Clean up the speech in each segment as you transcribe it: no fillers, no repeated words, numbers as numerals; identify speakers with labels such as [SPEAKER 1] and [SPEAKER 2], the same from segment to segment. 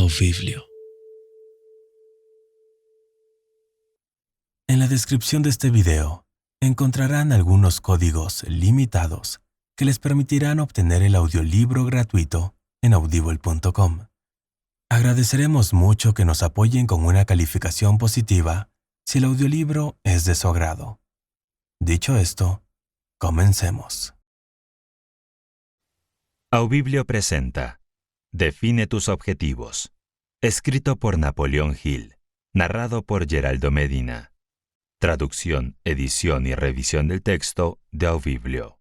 [SPEAKER 1] Audiblio. En la descripción de este video encontrarán algunos códigos limitados que les permitirán obtener el audiolibro gratuito en audible.com. Agradeceremos mucho que nos apoyen con una calificación positiva si el audiolibro es de su agrado. Dicho esto, comencemos.
[SPEAKER 2] Audiblio presenta Define tus objetivos, escrito por Napoleón Hill, narrado por Geraldo Medina. Traducción, edición y revisión del texto de Audiblio.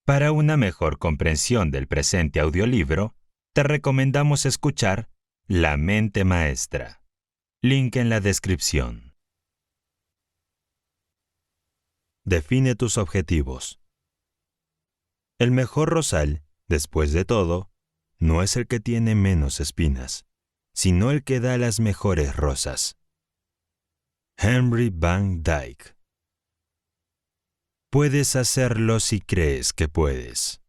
[SPEAKER 2] Para una mejor comprensión del presente audiolibro, te recomendamos escuchar La mente maestra. Link en la descripción. Define tus objetivos. El mejor rosal, después de todo, no es el que tiene menos espinas, sino el que da las mejores rosas. Henry Van Dyke. Puedes hacerlo si crees que puedes.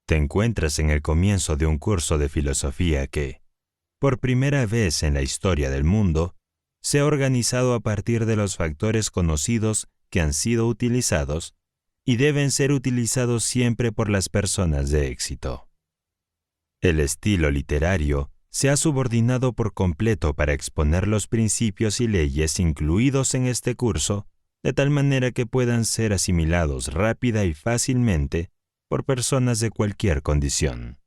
[SPEAKER 2] Te encuentras en el comienzo de un curso de filosofía que, por primera vez en la historia del mundo, se ha organizado a partir de los factores conocidos que han sido utilizados y deben ser utilizados siempre por las personas de éxito. El estilo literario se ha subordinado por completo para exponer los principios y leyes incluidos en este curso, de tal manera que puedan ser asimilados rápida y fácilmente por personas de cualquier condición.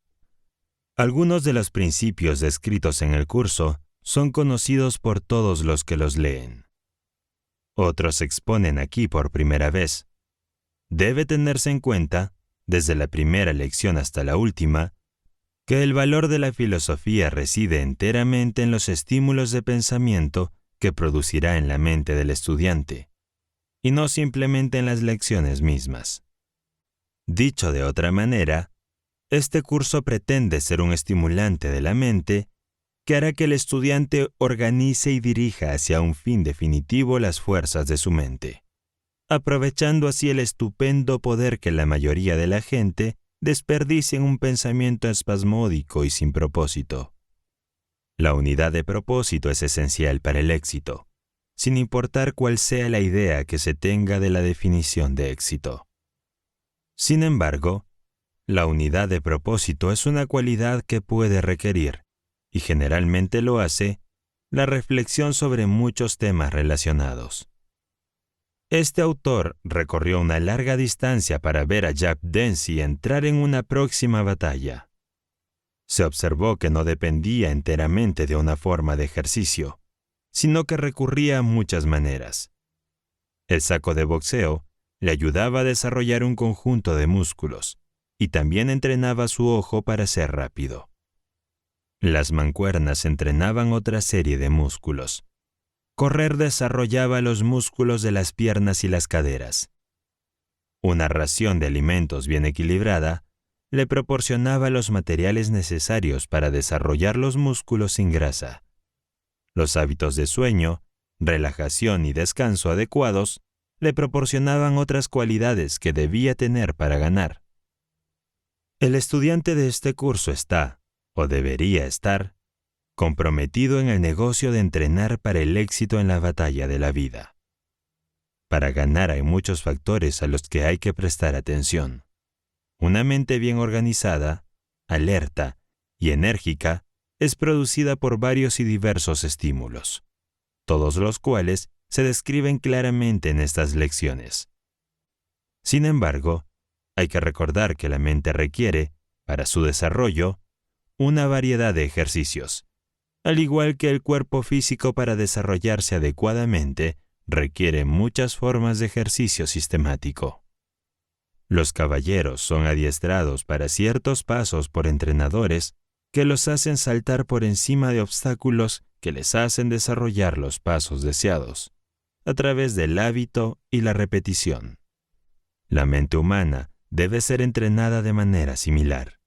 [SPEAKER 2] Algunos de los principios descritos en el curso son conocidos por todos los que los leen. Otros se exponen aquí por primera vez. Debe tenerse en cuenta, desde la primera lección hasta la última, que el valor de la filosofía reside enteramente en los estímulos de pensamiento que producirá en la mente del estudiante, y no simplemente en las lecciones mismas. Dicho de otra manera, este curso pretende ser un estimulante de la mente que hará que el estudiante organice y dirija hacia un fin definitivo las fuerzas de su mente, aprovechando así el estupendo poder que la mayoría de la gente desperdicia en un pensamiento espasmódico y sin propósito. La unidad de propósito es esencial para el éxito, sin importar cuál sea la idea que se tenga de la definición de éxito. Sin embargo, la unidad de propósito es una cualidad que puede requerir, y generalmente lo hace, la reflexión sobre muchos temas relacionados. Este autor recorrió una larga distancia para ver a Jack Dempsey entrar en una próxima batalla. Se observó que no dependía enteramente de una forma de ejercicio, sino que recurría a muchas maneras. El saco de boxeo le ayudaba a desarrollar un conjunto de músculos y también entrenaba su ojo para ser rápido. Las mancuernas entrenaban otra serie de músculos. Correr desarrollaba los músculos de las piernas y las caderas. Una ración de alimentos bien equilibrada le proporcionaba los materiales necesarios para desarrollar los músculos sin grasa. Los hábitos de sueño, relajación y descanso adecuados le proporcionaban otras cualidades que debía tener para ganar. El estudiante de este curso está, o debería estar, comprometido en el negocio de entrenar para el éxito en la batalla de la vida. Para ganar hay muchos factores a los que hay que prestar atención. Una mente bien organizada, alerta y enérgica es producida por varios y diversos estímulos, todos los cuales se describen claramente en estas lecciones. Sin embargo, hay que recordar que la mente requiere, para su desarrollo, una variedad de ejercicios. Al igual que el cuerpo físico para desarrollarse adecuadamente, requiere muchas formas de ejercicio sistemático. Los caballeros son adiestrados para ciertos pasos por entrenadores que los hacen saltar por encima de obstáculos que les hacen desarrollar los pasos deseados, a través del hábito y la repetición. La mente humana debe ser entrenada de manera similar,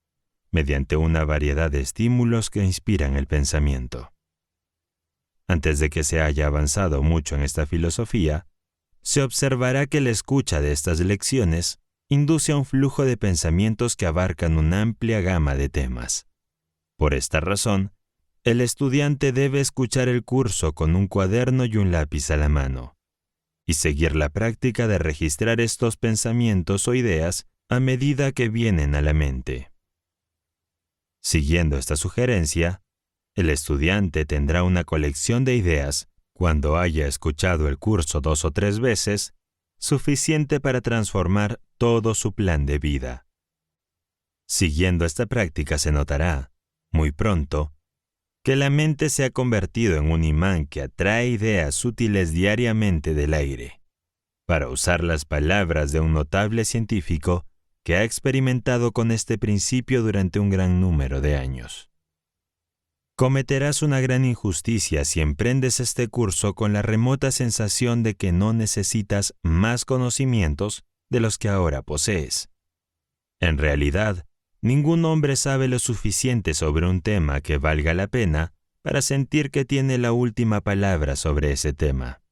[SPEAKER 2] mediante una variedad de estímulos que inspiran el pensamiento. Antes de que se haya avanzado mucho en esta filosofía, se observará que la escucha de estas lecciones induce a un flujo de pensamientos que abarcan una amplia gama de temas. Por esta razón, el estudiante debe escuchar el curso con un cuaderno y un lápiz a la mano, y seguir la práctica de registrar estos pensamientos o ideas a medida que vienen a la mente. Siguiendo esta sugerencia, el estudiante tendrá una colección de ideas cuando haya escuchado el curso 2 o 3 veces, suficiente para transformar todo su plan de vida. Siguiendo esta práctica se notará, muy pronto, que la mente se ha convertido en un imán que atrae ideas útiles diariamente del aire, para usar las palabras de un notable científico que ha experimentado con este principio durante un gran número de años. Cometerás una gran injusticia si emprendes este curso con la remota sensación de que no necesitas más conocimientos de los que ahora posees. En realidad, ningún hombre sabe lo suficiente sobre un tema que valga la pena para sentir que tiene la última palabra sobre ese tema.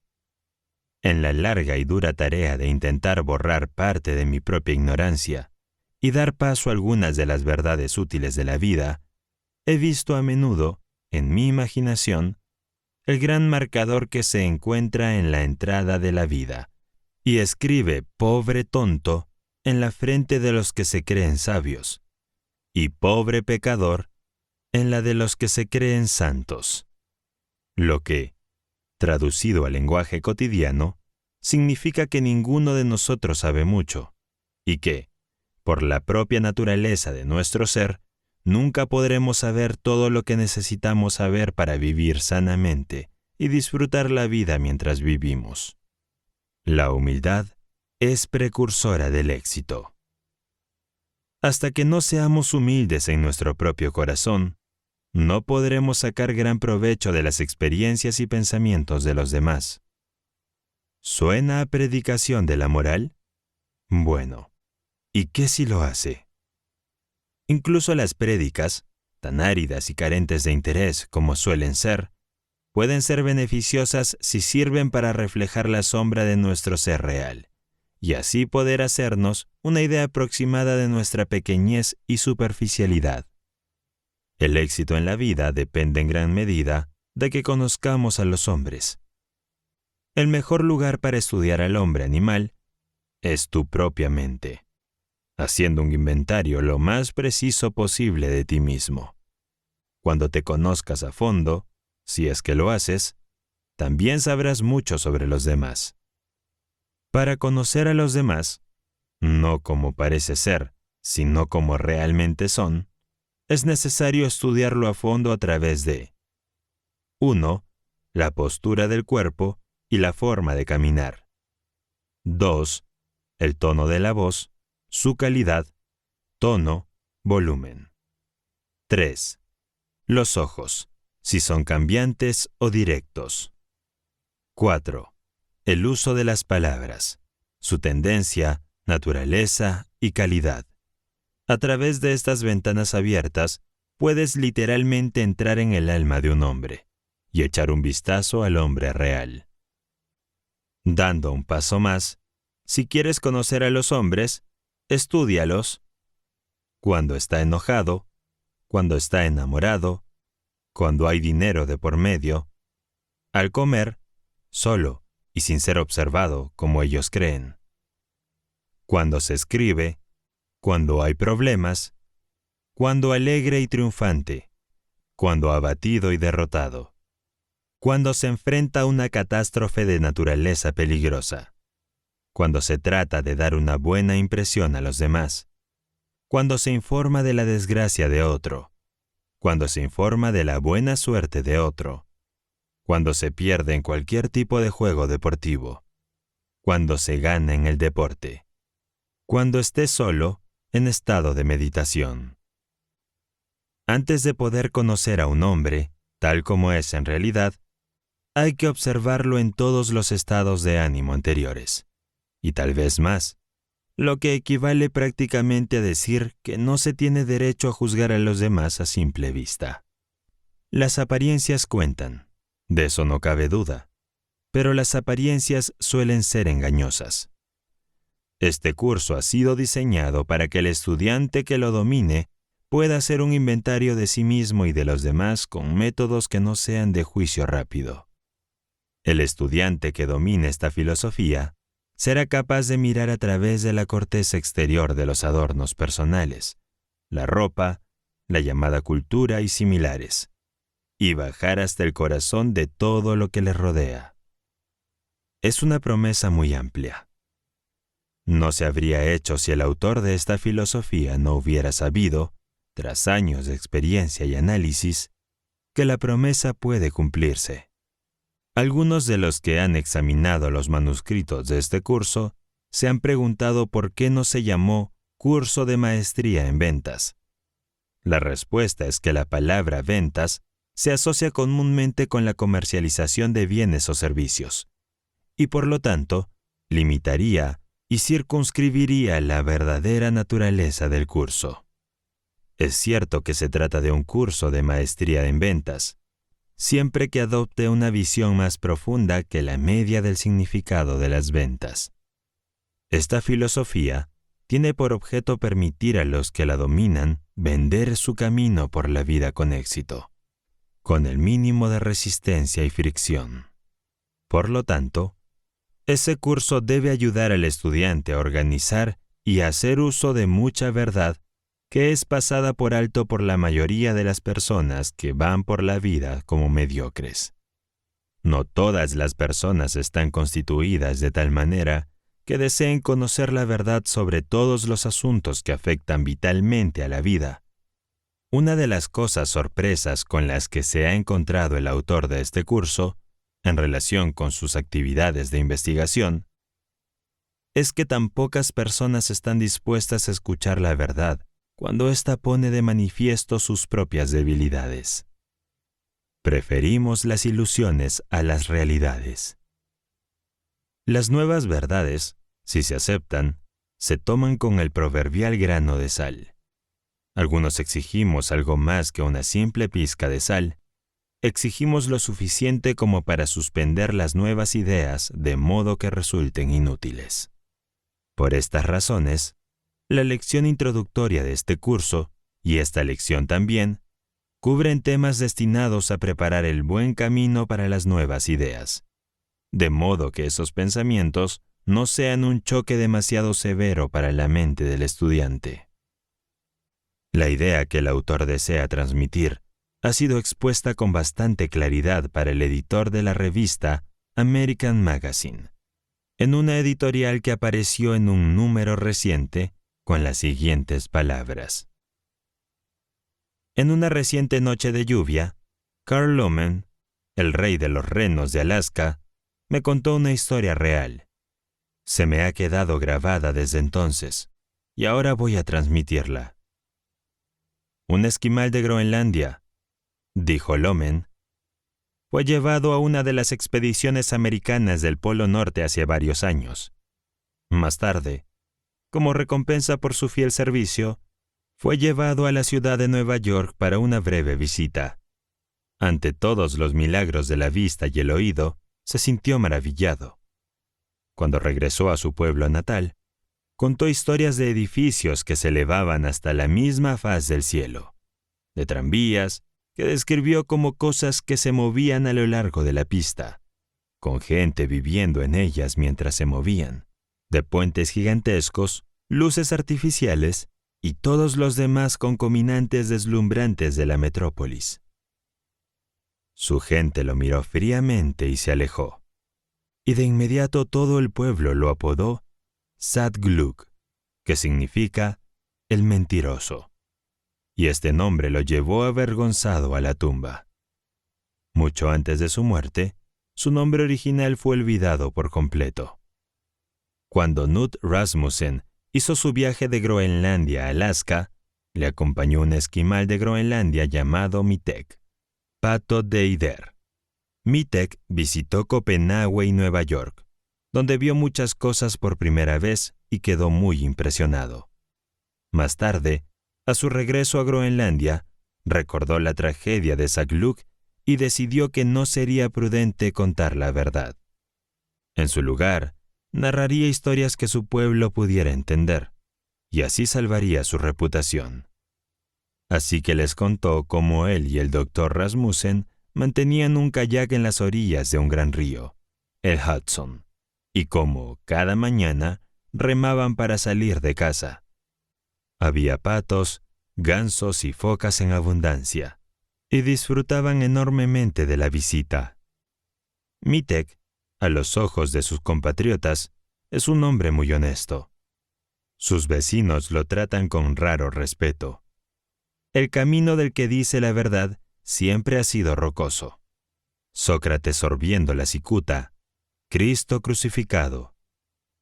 [SPEAKER 2] En la larga y dura tarea de intentar borrar parte de mi propia ignorancia y dar paso a algunas de las verdades útiles de la vida, he visto a menudo, en mi imaginación, el gran marcador que se encuentra en la entrada de la vida y escribe «pobre tonto» en la frente de los que se creen sabios y «pobre pecador» en la de los que se creen santos. Lo que, traducido al lenguaje cotidiano, significa que ninguno de nosotros sabe mucho y que, por la propia naturaleza de nuestro ser, nunca podremos saber todo lo que necesitamos saber para vivir sanamente y disfrutar la vida mientras vivimos. La humildad es precursora del éxito. Hasta que no seamos humildes en nuestro propio corazón, no podremos sacar gran provecho de las experiencias y pensamientos de los demás. ¿Suena a predicación de la moral? Bueno, ¿y qué si lo hace? Incluso las prédicas, tan áridas y carentes de interés como suelen ser, pueden ser beneficiosas si sirven para reflejar la sombra de nuestro ser real, y así poder hacernos una idea aproximada de nuestra pequeñez y superficialidad. El éxito en la vida depende en gran medida de que conozcamos a los hombres. El mejor lugar para estudiar al hombre animal es tu propia mente, haciendo un inventario lo más preciso posible de ti mismo. Cuando te conozcas a fondo, si es que lo haces, también sabrás mucho sobre los demás. Para conocer a los demás, no como parece ser, sino como realmente son, es necesario estudiarlo a fondo a través de 1. La postura del cuerpo y la forma de caminar. 2. El tono de la voz, su calidad, tono, volumen. 3. Los ojos, si son cambiantes o directos. 4. El uso de las palabras, su tendencia, naturaleza y calidad. A través de estas ventanas abiertas, puedes literalmente entrar en el alma de un hombre y echar un vistazo al hombre real. Dando un paso más, si quieres conocer a los hombres, estúdialos. Cuando está enojado, cuando está enamorado, cuando hay dinero de por medio, al comer, solo y sin ser observado como ellos creen. Cuando se escribe, cuando hay problemas, cuando alegre y triunfante, cuando abatido y derrotado, cuando se enfrenta a una catástrofe de naturaleza peligrosa, cuando se trata de dar una buena impresión a los demás, cuando se informa de la desgracia de otro, cuando se informa de la buena suerte de otro, cuando se pierde en cualquier tipo de juego deportivo, cuando se gana en el deporte, cuando esté solo en estado de meditación. Antes de poder conocer a un hombre, tal como es en realidad, hay que observarlo en todos los estados de ánimo anteriores, y tal vez más, lo que equivale prácticamente a decir que no se tiene derecho a juzgar a los demás a simple vista. Las apariencias cuentan, de eso no cabe duda, pero las apariencias suelen ser engañosas. Este curso ha sido diseñado para que el estudiante que lo domine pueda hacer un inventario de sí mismo y de los demás con métodos que no sean de juicio rápido. El estudiante que domine esta filosofía será capaz de mirar a través de la corteza exterior de los adornos personales, la ropa, la llamada cultura y similares, y bajar hasta el corazón de todo lo que le rodea. Es una promesa muy amplia. No se habría hecho si el autor de esta filosofía no hubiera sabido, tras años de experiencia y análisis, que la promesa puede cumplirse. Algunos de los que han examinado los manuscritos de este curso se han preguntado por qué no se llamó Curso de Maestría en Ventas. La respuesta es que la palabra ventas se asocia comúnmente con la comercialización de bienes o servicios, y por lo tanto, limitaría y circunscribiría la verdadera naturaleza del curso. Es cierto que se trata de un curso de maestría en ventas, siempre que adopte una visión más profunda que la media del significado de las ventas. Esta filosofía tiene por objeto permitir a los que la dominan vender su camino por la vida con éxito, con el mínimo de resistencia y fricción. Por lo tanto, ese curso debe ayudar al estudiante a organizar y a hacer uso de mucha verdad que es pasada por alto por la mayoría de las personas que van por la vida como mediocres. No todas las personas están constituidas de tal manera que deseen conocer la verdad sobre todos los asuntos que afectan vitalmente a la vida. Una de las cosas sorpresas con las que se ha encontrado el autor de este curso, en relación con sus actividades de investigación, es que tan pocas personas están dispuestas a escuchar la verdad cuando ésta pone de manifiesto sus propias debilidades. Preferimos las ilusiones a las realidades. Las nuevas verdades, si se aceptan, se toman con el proverbial grano de sal. Algunos exigimos algo más que una simple pizca de sal. Exigimos lo suficiente como para suspender las nuevas ideas de modo que resulten inútiles. Por estas razones, la lección introductoria de este curso, y esta lección también, cubren temas destinados a preparar el buen camino para las nuevas ideas, de modo que esos pensamientos no sean un choque demasiado severo para la mente del estudiante. La idea que el autor desea transmitir ha sido expuesta con bastante claridad para el editor de la revista American Magazine, en una editorial que apareció en un número reciente con las siguientes palabras. En una reciente noche de lluvia, Carl Loman, el rey de los renos de Alaska, me contó una historia real. Se me ha quedado grabada desde entonces, y ahora voy a transmitirla. Un esquimal de Groenlandia, dijo Loman, fue llevado a una de las expediciones americanas del Polo Norte hace varios años. Más tarde, como recompensa por su fiel servicio, fue llevado a la ciudad de Nueva York para una breve visita. Ante todos los milagros de la vista y el oído, se sintió maravillado. Cuando regresó a su pueblo natal, contó historias de edificios que se elevaban hasta la misma faz del cielo, de tranvías que describió como cosas que se movían a lo largo de la pista, con gente viviendo en ellas mientras se movían, de puentes gigantescos, luces artificiales y todos los demás concominantes deslumbrantes de la metrópolis. Su gente lo miró fríamente y se alejó, y de inmediato todo el pueblo lo apodó Sad Glug, que significa el mentiroso, y este nombre lo llevó avergonzado a la tumba. Mucho antes de su muerte, su nombre original fue olvidado por completo. Cuando Knut Rasmussen hizo su viaje de Groenlandia a Alaska, le acompañó un esquimal de Groenlandia llamado Mitek, Pato Deider. Mitek visitó Copenhague y Nueva York, donde vio muchas cosas por primera vez y quedó muy impresionado. Más tarde, a su regreso a Groenlandia, recordó la tragedia de Sagluk y decidió que no sería prudente contar la verdad. En su lugar, narraría historias que su pueblo pudiera entender, y así salvaría su reputación. Así que les contó cómo él y el doctor Rasmussen mantenían un kayak en las orillas de un gran río, el Hudson, y cómo cada mañana remaban para salir de caza. Había patos, gansos y focas en abundancia, y disfrutaban enormemente de la visita. Mitek, a los ojos de sus compatriotas, es un hombre muy honesto. Sus vecinos lo tratan con raro respeto. El camino del que dice la verdad siempre ha sido rocoso. Sócrates sorbiendo la cicuta, Cristo crucificado,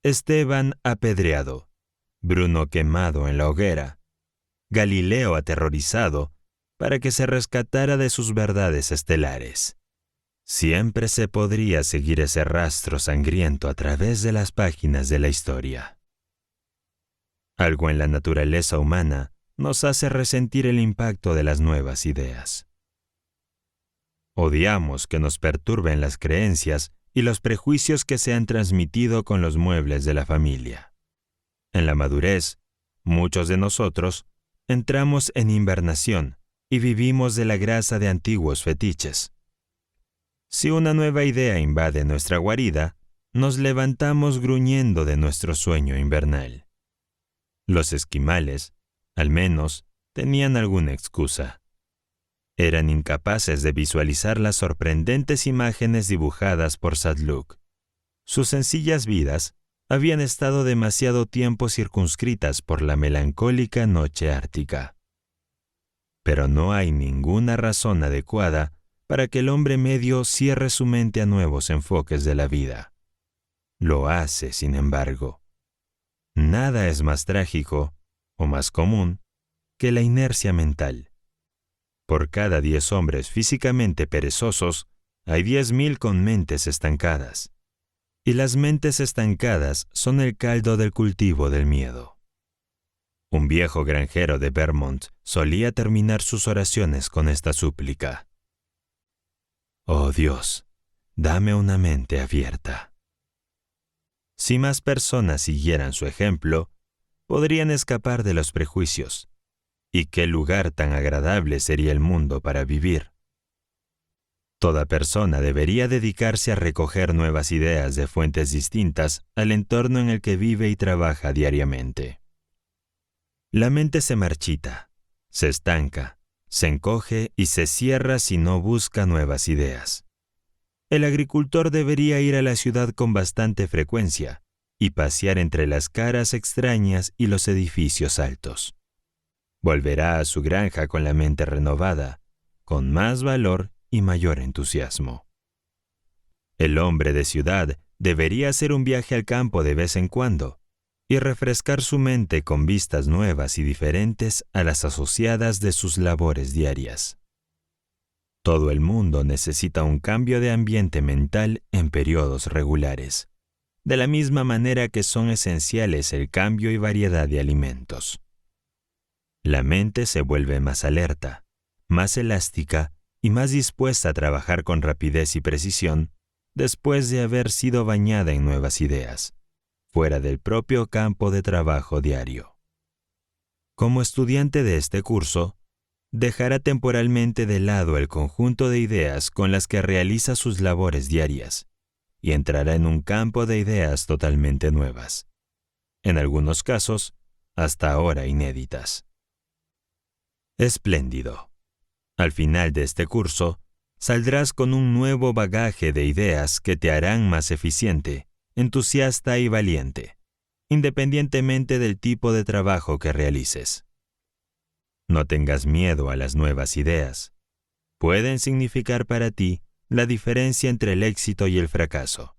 [SPEAKER 2] Esteban apedreado, Bruno quemado en la hoguera, Galileo aterrorizado para que se rescatara de sus verdades estelares. Siempre se podría seguir ese rastro sangriento a través de las páginas de la historia. Algo en la naturaleza humana nos hace resentir el impacto de las nuevas ideas. Odiamos que nos perturben las creencias y los prejuicios que se han transmitido con los muebles de la familia. En la madurez, muchos de nosotros entramos en hibernación y vivimos de la grasa de antiguos fetiches. Si una nueva idea invade nuestra guarida, nos levantamos gruñendo de nuestro sueño invernal. Los esquimales, al menos, tenían alguna excusa. Eran incapaces de visualizar las sorprendentes imágenes dibujadas por Sadhguru. Sus sencillas vidas habían estado demasiado tiempo circunscritas por la melancólica noche ártica. Pero no hay ninguna razón adecuada para que el hombre medio cierre su mente a nuevos enfoques de la vida. Lo hace, sin embargo. Nada es más trágico o más común que la inercia mental. Por cada 10 hombres físicamente perezosos, hay 10.000 con mentes estancadas. Y las mentes estancadas son el caldo del cultivo del miedo. Un viejo granjero de Vermont solía terminar sus oraciones con esta súplica: «Oh Dios, dame una mente abierta». Si más personas siguieran su ejemplo, podrían escapar de los prejuicios. ¿Y qué lugar tan agradable sería el mundo para vivir? Toda persona debería dedicarse a recoger nuevas ideas de fuentes distintas al entorno en el que vive y trabaja diariamente. La mente se marchita, se estanca, se encoge y se cierra si no busca nuevas ideas. El agricultor debería ir a la ciudad con bastante frecuencia y pasear entre las caras extrañas y los edificios altos. Volverá a su granja con la mente renovada, con más valor y mayor entusiasmo. El hombre de ciudad debería hacer un viaje al campo de vez en cuando y refrescar su mente con vistas nuevas y diferentes a las asociadas de sus labores diarias. Todo el mundo necesita un cambio de ambiente mental en periodos regulares, de la misma manera que son esenciales el cambio y variedad de alimentos. La mente se vuelve más alerta, más elástica y más dispuesta a trabajar con rapidez y precisión después de haber sido bañada en nuevas ideas, fuera del propio campo de trabajo diario. Como estudiante de este curso, dejará temporalmente de lado el conjunto de ideas con las que realiza sus labores diarias y entrará en un campo de ideas totalmente nuevas, en algunos casos, hasta ahora inéditas. Espléndido. Al final de este curso, saldrás con un nuevo bagaje de ideas que te harán más eficiente, entusiasta y valiente, independientemente del tipo de trabajo que realices. No tengas miedo a las nuevas ideas. Pueden significar para ti la diferencia entre el éxito y el fracaso.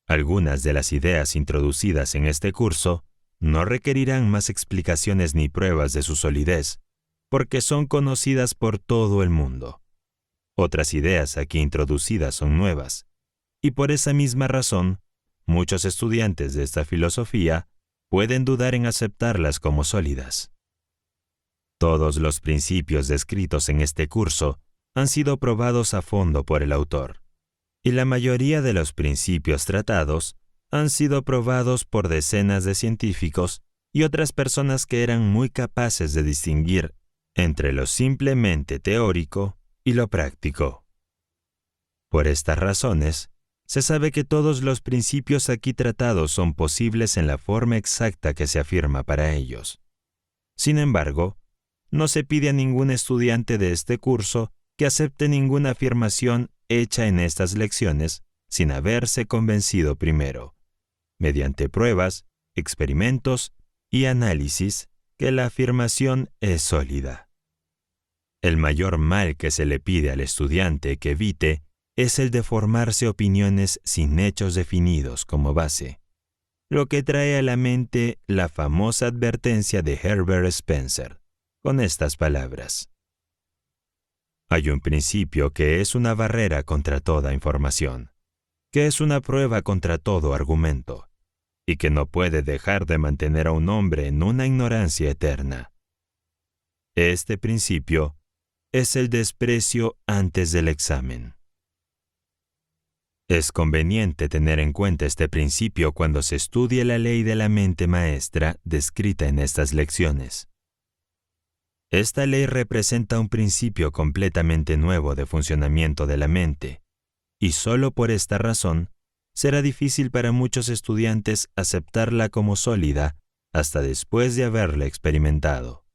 [SPEAKER 2] Algunas de las ideas introducidas en este curso no requerirán más explicaciones ni pruebas de su solidez, porque son conocidas por todo el mundo. Otras ideas aquí introducidas son nuevas, y por esa misma razón, muchos estudiantes de esta filosofía pueden dudar en aceptarlas como sólidas. Todos los principios descritos en este curso han sido probados a fondo por el autor, y la mayoría de los principios tratados han sido probados por decenas de científicos y otras personas que eran muy capaces de distinguir entre lo simplemente teórico y lo práctico. Por estas razones, se sabe que todos los principios aquí tratados son posibles en la forma exacta que se afirma para ellos. Sin embargo, no se pide a ningún estudiante de este curso que acepte ninguna afirmación hecha en estas lecciones sin haberse convencido primero, mediante pruebas, experimentos y análisis, que la afirmación es sólida. El mayor mal que se le pide al estudiante que evite es el de formarse opiniones sin hechos definidos como base, lo que trae a la mente la famosa advertencia de Herbert Spencer, con estas palabras: hay un principio que es una barrera contra toda información, que es una prueba contra todo argumento, y que no puede dejar de mantener a un hombre en una ignorancia eterna. Este principio es el desprecio antes del examen. Es conveniente tener en cuenta este principio cuando se estudie la ley de la mente maestra descrita en estas lecciones. Esta ley representa un principio completamente nuevo de funcionamiento de la mente, y solo por esta razón será difícil para muchos estudiantes aceptarla como sólida hasta después de haberla experimentado.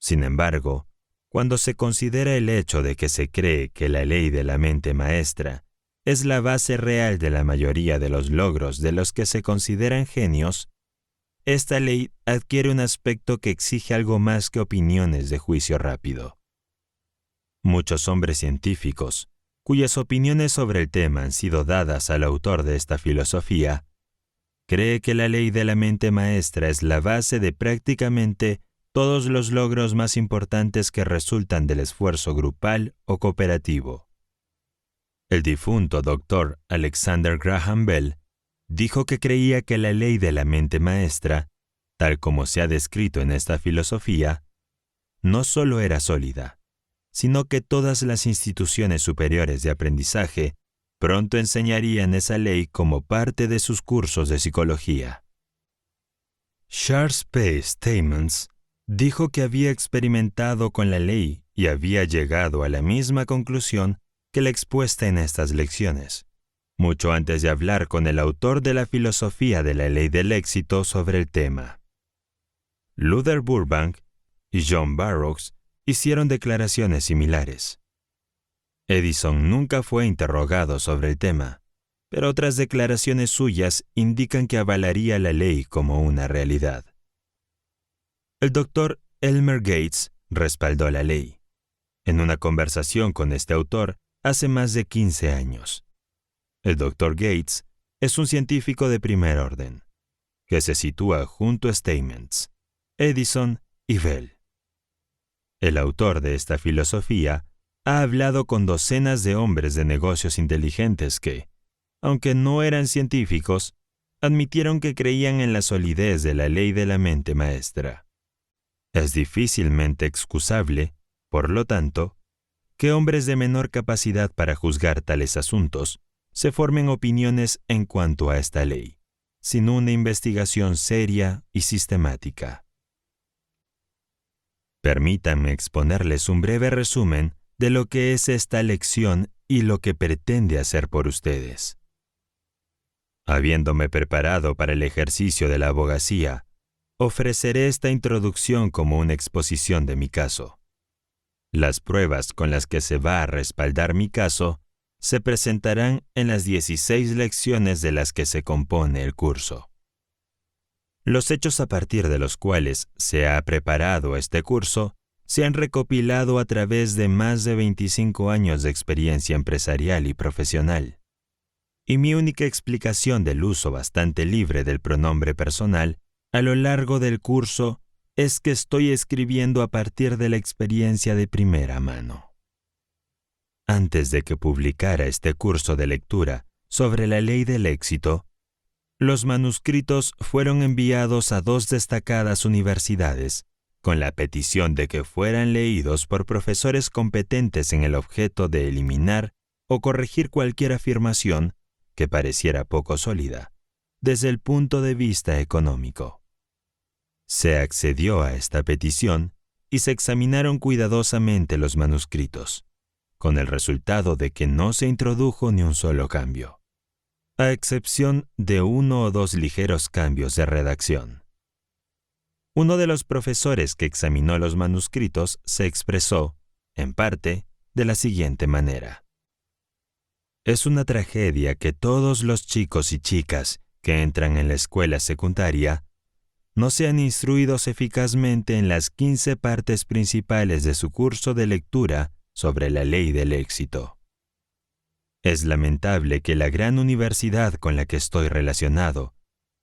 [SPEAKER 2] Sin embargo, cuando se considera el hecho de que se cree que la ley de la mente maestra es la base real de la mayoría de los logros de los que se consideran genios, esta ley adquiere un aspecto que exige algo más que opiniones de juicio rápido. Muchos hombres científicos, cuyas opiniones sobre el tema han sido dadas al autor de esta filosofía, cree que la ley de la mente maestra es la base de prácticamente todos los logros más importantes que resultan del esfuerzo grupal o cooperativo. El difunto Dr. Alexander Graham Bell dijo que creía que la ley de la mente maestra, tal como se ha descrito en esta filosofía, no solo era sólida, sino que todas las instituciones superiores de aprendizaje pronto enseñarían esa ley como parte de sus cursos de psicología. Charles P. Stamets dijo que había experimentado con la ley y había llegado a la misma conclusión que la expuesta en estas lecciones, mucho antes de hablar con el autor de la filosofía de la ley del éxito sobre el tema. Luther Burbank y John Burroughs hicieron declaraciones similares. Edison nunca fue interrogado sobre el tema, pero otras declaraciones suyas indican que avalaría la ley como una realidad. El Dr. Elmer Gates respaldó la ley, en una conversación con este autor hace más de 15 años. El Dr. Gates es un científico de primer orden, que se sitúa junto a Stamets, Edison y Bell. El autor de esta filosofía ha hablado con docenas de hombres de negocios inteligentes que, aunque no eran científicos, admitieron que creían en la solidez de la ley de la mente maestra. Es difícilmente excusable, por lo tanto, que hombres de menor capacidad para juzgar tales asuntos se formen opiniones en cuanto a esta ley, sin una investigación seria y sistemática. Permítanme exponerles un breve resumen de lo que es esta lección y lo que pretende hacer por ustedes. Habiéndome preparado para el ejercicio de la abogacía, ofreceré esta introducción como una exposición de mi caso. Las pruebas con las que se va a respaldar mi caso se presentarán en las 16 lecciones de las que se compone el curso. Los hechos a partir de los cuales se ha preparado este curso se han recopilado a través de más de 25 años de experiencia empresarial y profesional. Y mi única explicación del uso bastante libre del pronombre personal a lo largo del curso es que estoy escribiendo a partir de la experiencia de primera mano. Antes de que publicara este curso de lectura sobre la ley del éxito, los manuscritos fueron enviados a 2 destacadas universidades con la petición de que fueran leídos por profesores competentes en el objeto de eliminar o corregir cualquier afirmación que pareciera poco sólida desde el punto de vista económico. Se accedió a esta petición y se examinaron cuidadosamente los manuscritos, con el resultado de que no se introdujo ni un solo cambio, a excepción de 1 o 2 ligeros cambios de redacción. Uno de los profesores que examinó los manuscritos se expresó, en parte, de la siguiente manera: es una tragedia que todos los chicos y chicas que entran en la escuela secundaria no sean instruidos eficazmente en las 15 partes principales de su curso de lectura sobre la ley del éxito. Es lamentable que la gran universidad con la que estoy relacionado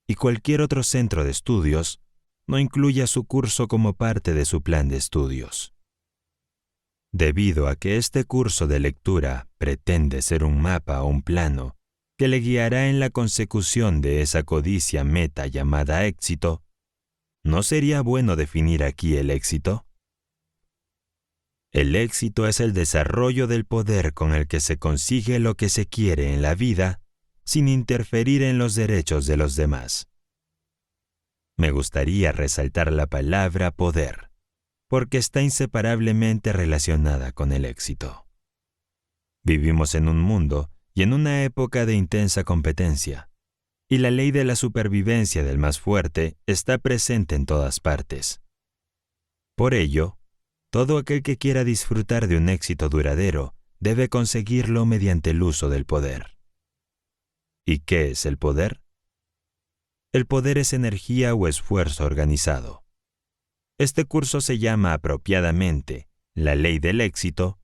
[SPEAKER 2] y cualquier otro centro de estudios no incluya su curso como parte de su plan de estudios. Debido a que este curso de lectura pretende ser un mapa o un plano que le guiará en la consecución de esa codicia meta llamada éxito, ¿no sería bueno definir aquí el éxito? El éxito es el desarrollo del poder con el que se consigue lo que se quiere en la vida sin interferir en los derechos de los demás. Me gustaría resaltar la palabra poder, porque está inseparablemente relacionada con el éxito. Vivimos en un mundo y en una época de intensa competencia, y la ley de la supervivencia del más fuerte está presente en todas partes. Por ello, todo aquel que quiera disfrutar de un éxito duradero debe conseguirlo mediante el uso del poder. ¿Y qué es el poder? El poder es energía o esfuerzo organizado. Este curso se llama apropiadamente la ley del éxito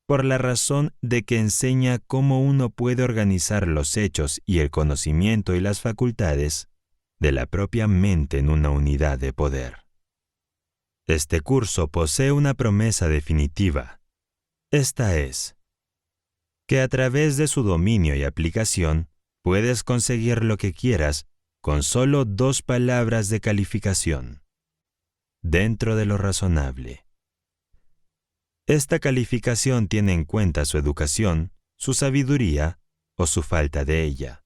[SPEAKER 2] por la razón de que enseña cómo uno puede organizar los hechos y el conocimiento y las facultades de la propia mente en una unidad de poder. Este curso posee una promesa definitiva. Esta es, que a través de su dominio y aplicación puedes conseguir lo que quieras con solo 2 palabras de calificación: dentro de lo razonable. Esta calificación tiene en cuenta su educación, su sabiduría o su falta de ella,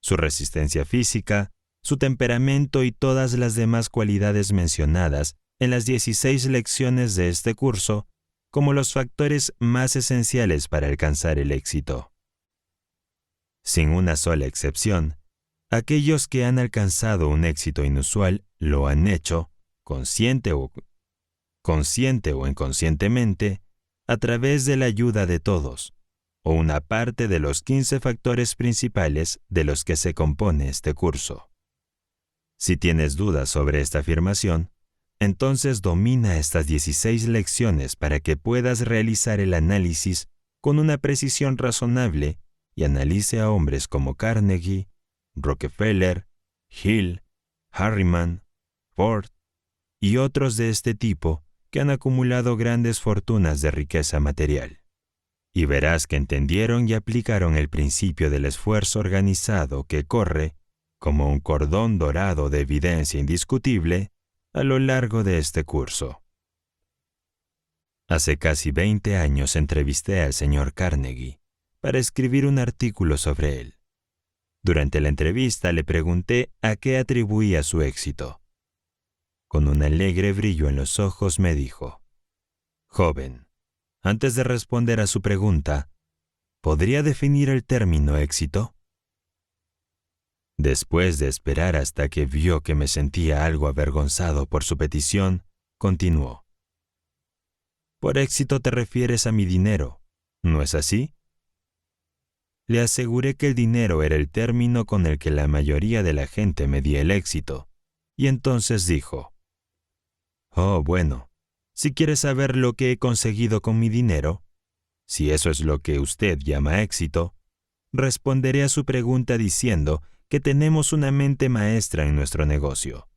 [SPEAKER 2] su resistencia física, su temperamento y todas las demás cualidades mencionadas en las 16 lecciones de este curso como los factores más esenciales para alcanzar el éxito. Sin una sola excepción, aquellos que han alcanzado un éxito inusual lo han hecho, consciente o inconscientemente, a través de la ayuda de todos, o una parte de los 15 factores principales de los que se compone este curso. Si tienes dudas sobre esta afirmación, entonces domina estas 16 lecciones para que puedas realizar el análisis con una precisión razonable y analice a hombres como Carnegie, Rockefeller, Hill, Harriman, Ford y otros de este tipo que han acumulado grandes fortunas de riqueza material. Y verás que entendieron y aplicaron el principio del esfuerzo organizado que corre, como un cordón dorado de evidencia indiscutible, a lo largo de este curso. Hace casi 20 años entrevisté al señor Carnegie para escribir un artículo sobre él. Durante la entrevista le pregunté a qué atribuía su éxito. Con un alegre brillo en los ojos me dijo: «Joven, antes de responder a su pregunta, ¿podría definir el término éxito?». Después de esperar hasta que vio que me sentía algo avergonzado por su petición, continuó: «Por éxito te refieres a mi dinero, ¿no es así?». Le aseguré que el dinero era el término con el que la mayoría de la gente medía el éxito, y entonces dijo: «Oh, bueno, si quiere saber lo que he conseguido con mi dinero, si eso es lo que usted llama éxito, responderé a su pregunta diciendo que tenemos una mente maestra en nuestro negocio,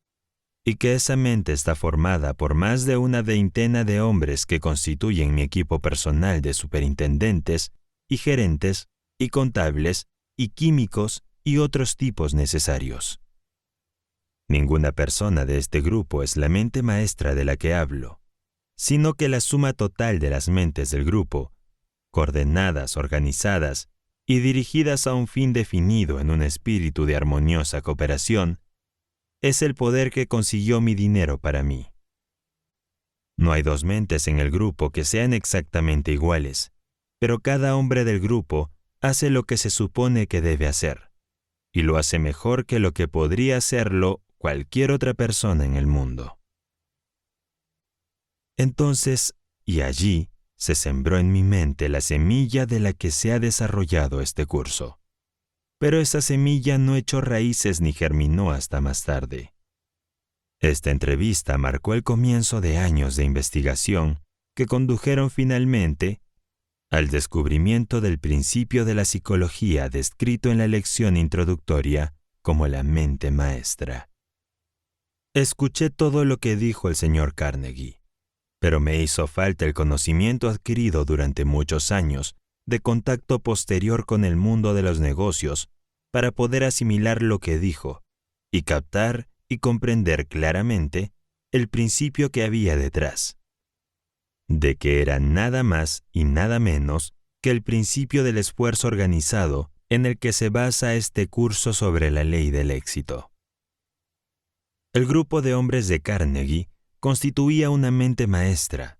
[SPEAKER 2] y que esa mente está formada por más de una veintena de hombres que constituyen mi equipo personal de superintendentes y gerentes y contables y químicos y otros tipos necesarios. Ninguna persona de este grupo es la mente maestra de la que hablo, sino que la suma total de las mentes del grupo, coordenadas, organizadas y dirigidas a un fin definido en un espíritu de armoniosa cooperación, es el poder que consiguió mi dinero para mí. No hay dos mentes en el grupo que sean exactamente iguales, pero cada hombre del grupo hace lo que se supone que debe hacer, y lo hace mejor que lo que podría hacerlo cualquier otra persona en el mundo. Entonces, y allí, se sembró en mi mente la semilla de la que se ha desarrollado este curso. Pero esa semilla no echó raíces ni germinó hasta más tarde. Esta entrevista marcó el comienzo de años de investigación que condujeron finalmente al descubrimiento del principio de la psicología descrito en la lección introductoria como la mente maestra. Escuché todo lo que dijo el señor Carnegie, pero me hizo falta el conocimiento adquirido durante muchos años de contacto posterior con el mundo de los negocios para poder asimilar lo que dijo y captar y comprender claramente el principio que había detrás, de que era nada más y nada menos que el principio del esfuerzo organizado en el que se basa este curso sobre la ley del éxito. El grupo de hombres de Carnegie constituía una mente maestra,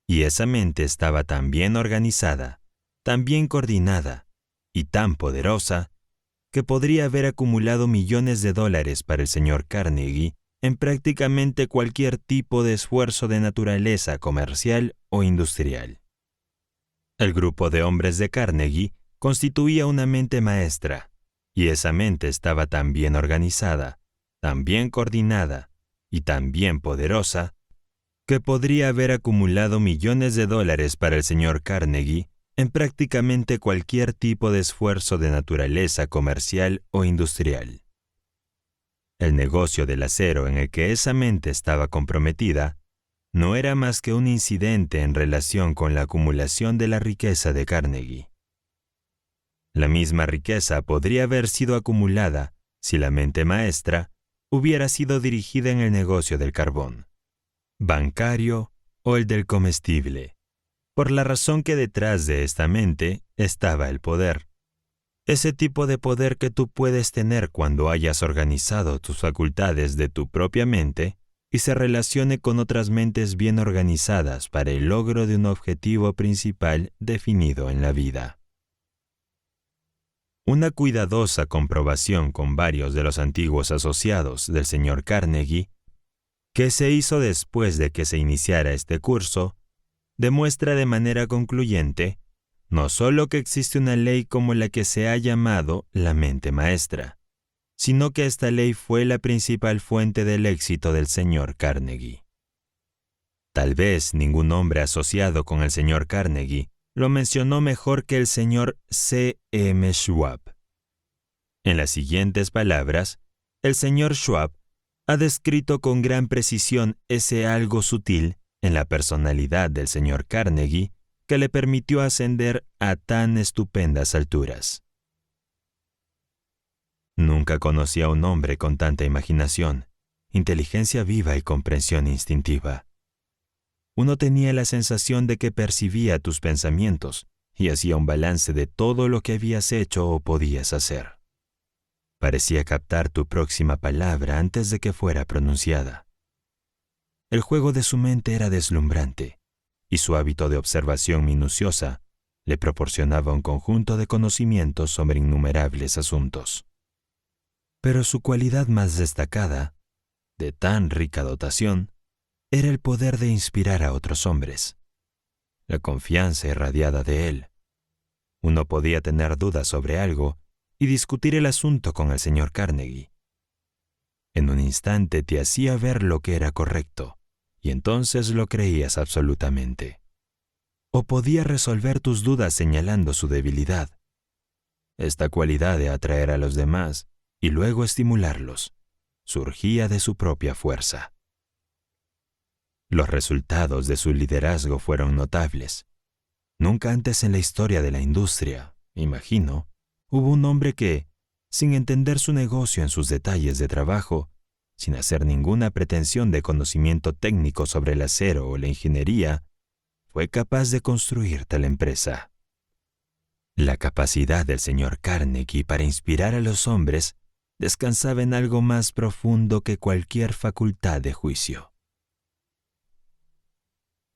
[SPEAKER 2] y esa mente estaba tan bien organizada, tan bien coordinada y tan poderosa que podría haber acumulado millones de dólares para el señor Carnegie en prácticamente cualquier tipo de esfuerzo de naturaleza comercial o industrial. El grupo de hombres de Carnegie constituía una mente maestra, y esa mente estaba tan bien organizada, tan bien coordinada y tan bien poderosa que podría haber acumulado millones de dólares para el señor Carnegie en prácticamente cualquier tipo de esfuerzo de naturaleza comercial o industrial. El negocio del acero en el que esa mente estaba comprometida no era más que un incidente en relación con la acumulación de la riqueza de Carnegie. La misma riqueza podría haber sido acumulada si la mente maestra hubiera sido dirigida en el negocio del carbón, bancario o el del comestible, por la razón que detrás de esta mente estaba el poder. Ese tipo de poder que tú puedes tener cuando hayas organizado tus facultades de tu propia mente y se relacione con otras mentes bien organizadas para el logro de un objetivo principal definido en la vida. Una cuidadosa comprobación con varios de los antiguos asociados del señor Carnegie, que se hizo después de que se iniciara este curso, demuestra de manera concluyente no solo que existe una ley como la que se ha llamado la mente maestra, sino que esta ley fue la principal fuente del éxito del señor Carnegie. Tal vez ningún hombre asociado con el señor Carnegie lo mencionó mejor que el señor C. M. Schwab. En las siguientes palabras, el señor Schwab ha descrito con gran precisión ese algo sutil en la personalidad del señor Carnegie que le permitió ascender a tan estupendas alturas. Nunca conocí a un hombre con tanta imaginación, inteligencia viva y comprensión instintiva. Uno tenía la sensación de que percibía tus pensamientos y hacía un balance de todo lo que habías hecho o podías hacer. Parecía captar tu próxima palabra antes de que fuera pronunciada. El juego de su mente era deslumbrante, y su hábito de observación minuciosa le proporcionaba un conjunto de conocimientos sobre innumerables asuntos. Pero su cualidad más destacada, de tan rica dotación, era el poder de inspirar a otros hombres. La confianza irradiada de él. Uno podía tener dudas sobre algo y discutir el asunto con el señor Carnegie. En un instante te hacía ver lo que era correcto, y entonces lo creías absolutamente. O podía resolver tus dudas señalando su debilidad. Esta cualidad de atraer a los demás y luego estimularlos surgía de su propia fuerza. Los resultados de su liderazgo fueron notables. Nunca antes en la historia de la industria, imagino, hubo un hombre que, sin entender su negocio en sus detalles de trabajo, sin hacer ninguna pretensión de conocimiento técnico sobre el acero o la ingeniería, fue capaz de construir tal empresa. La capacidad del señor Carnegie para inspirar a los hombres descansaba en algo más profundo que cualquier facultad de juicio.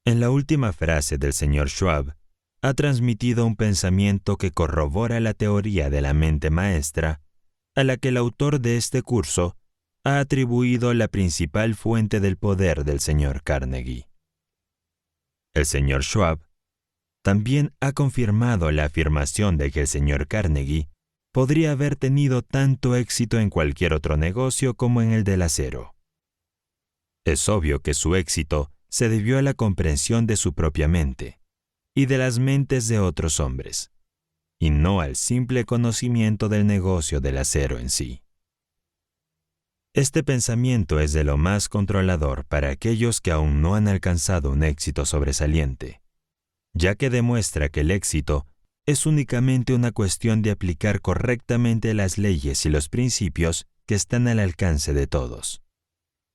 [SPEAKER 2] En la última frase del señor Schwab, ha transmitido un pensamiento que corrobora la teoría de la mente maestra, a la que el autor de este curso ha atribuido la principal fuente del poder del señor Carnegie. El señor Schwab también ha confirmado la afirmación de que el señor Carnegie podría haber tenido tanto éxito en cualquier otro negocio como en el del acero. Es obvio que su éxito se debió a la comprensión de su propia mente y de las mentes de otros hombres, y no al simple conocimiento del negocio del acero en sí. Este pensamiento es de lo más controlador para aquellos que aún no han alcanzado un éxito sobresaliente, ya que demuestra que el éxito es únicamente una cuestión de aplicar correctamente las leyes y los principios que están al alcance de todos.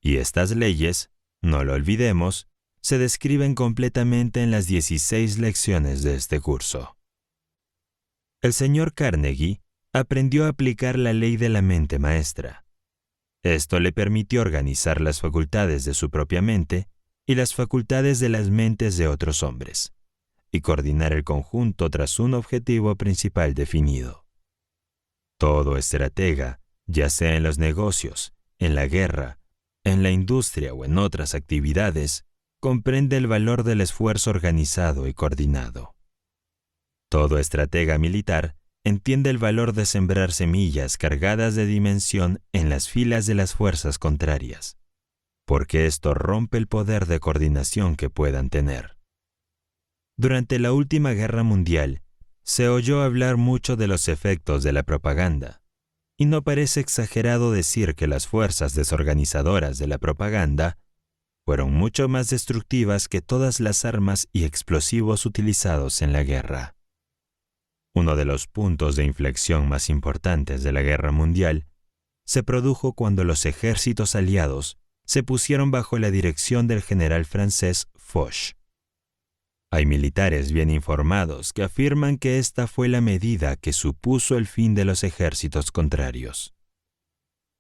[SPEAKER 2] Y estas leyes, no lo olvidemos, se describen completamente en las 16 lecciones de este curso. El señor Carnegie aprendió a aplicar la ley de la mente maestra. Esto le permitió organizar las facultades de su propia mente y las facultades de las mentes de otros hombres, y coordinar el conjunto tras un objetivo principal definido. Todo estratega, ya sea en los negocios, en la guerra, en la industria o en otras actividades, comprende el valor del esfuerzo organizado y coordinado. Todo estratega militar entiende el valor de sembrar semillas cargadas de dimensión en las filas de las fuerzas contrarias, porque esto rompe el poder de coordinación que puedan tener. Durante la última guerra mundial, se oyó hablar mucho de los efectos de la propaganda, y no parece exagerado decir que las fuerzas desorganizadoras de la propaganda fueron mucho más destructivas que todas las armas y explosivos utilizados en la guerra. Uno de los puntos de inflexión más importantes de la guerra mundial se produjo cuando los ejércitos aliados se pusieron bajo la dirección del general francés Foch. Hay militares bien informados que afirman que esta fue la medida que supuso el fin de los ejércitos contrarios.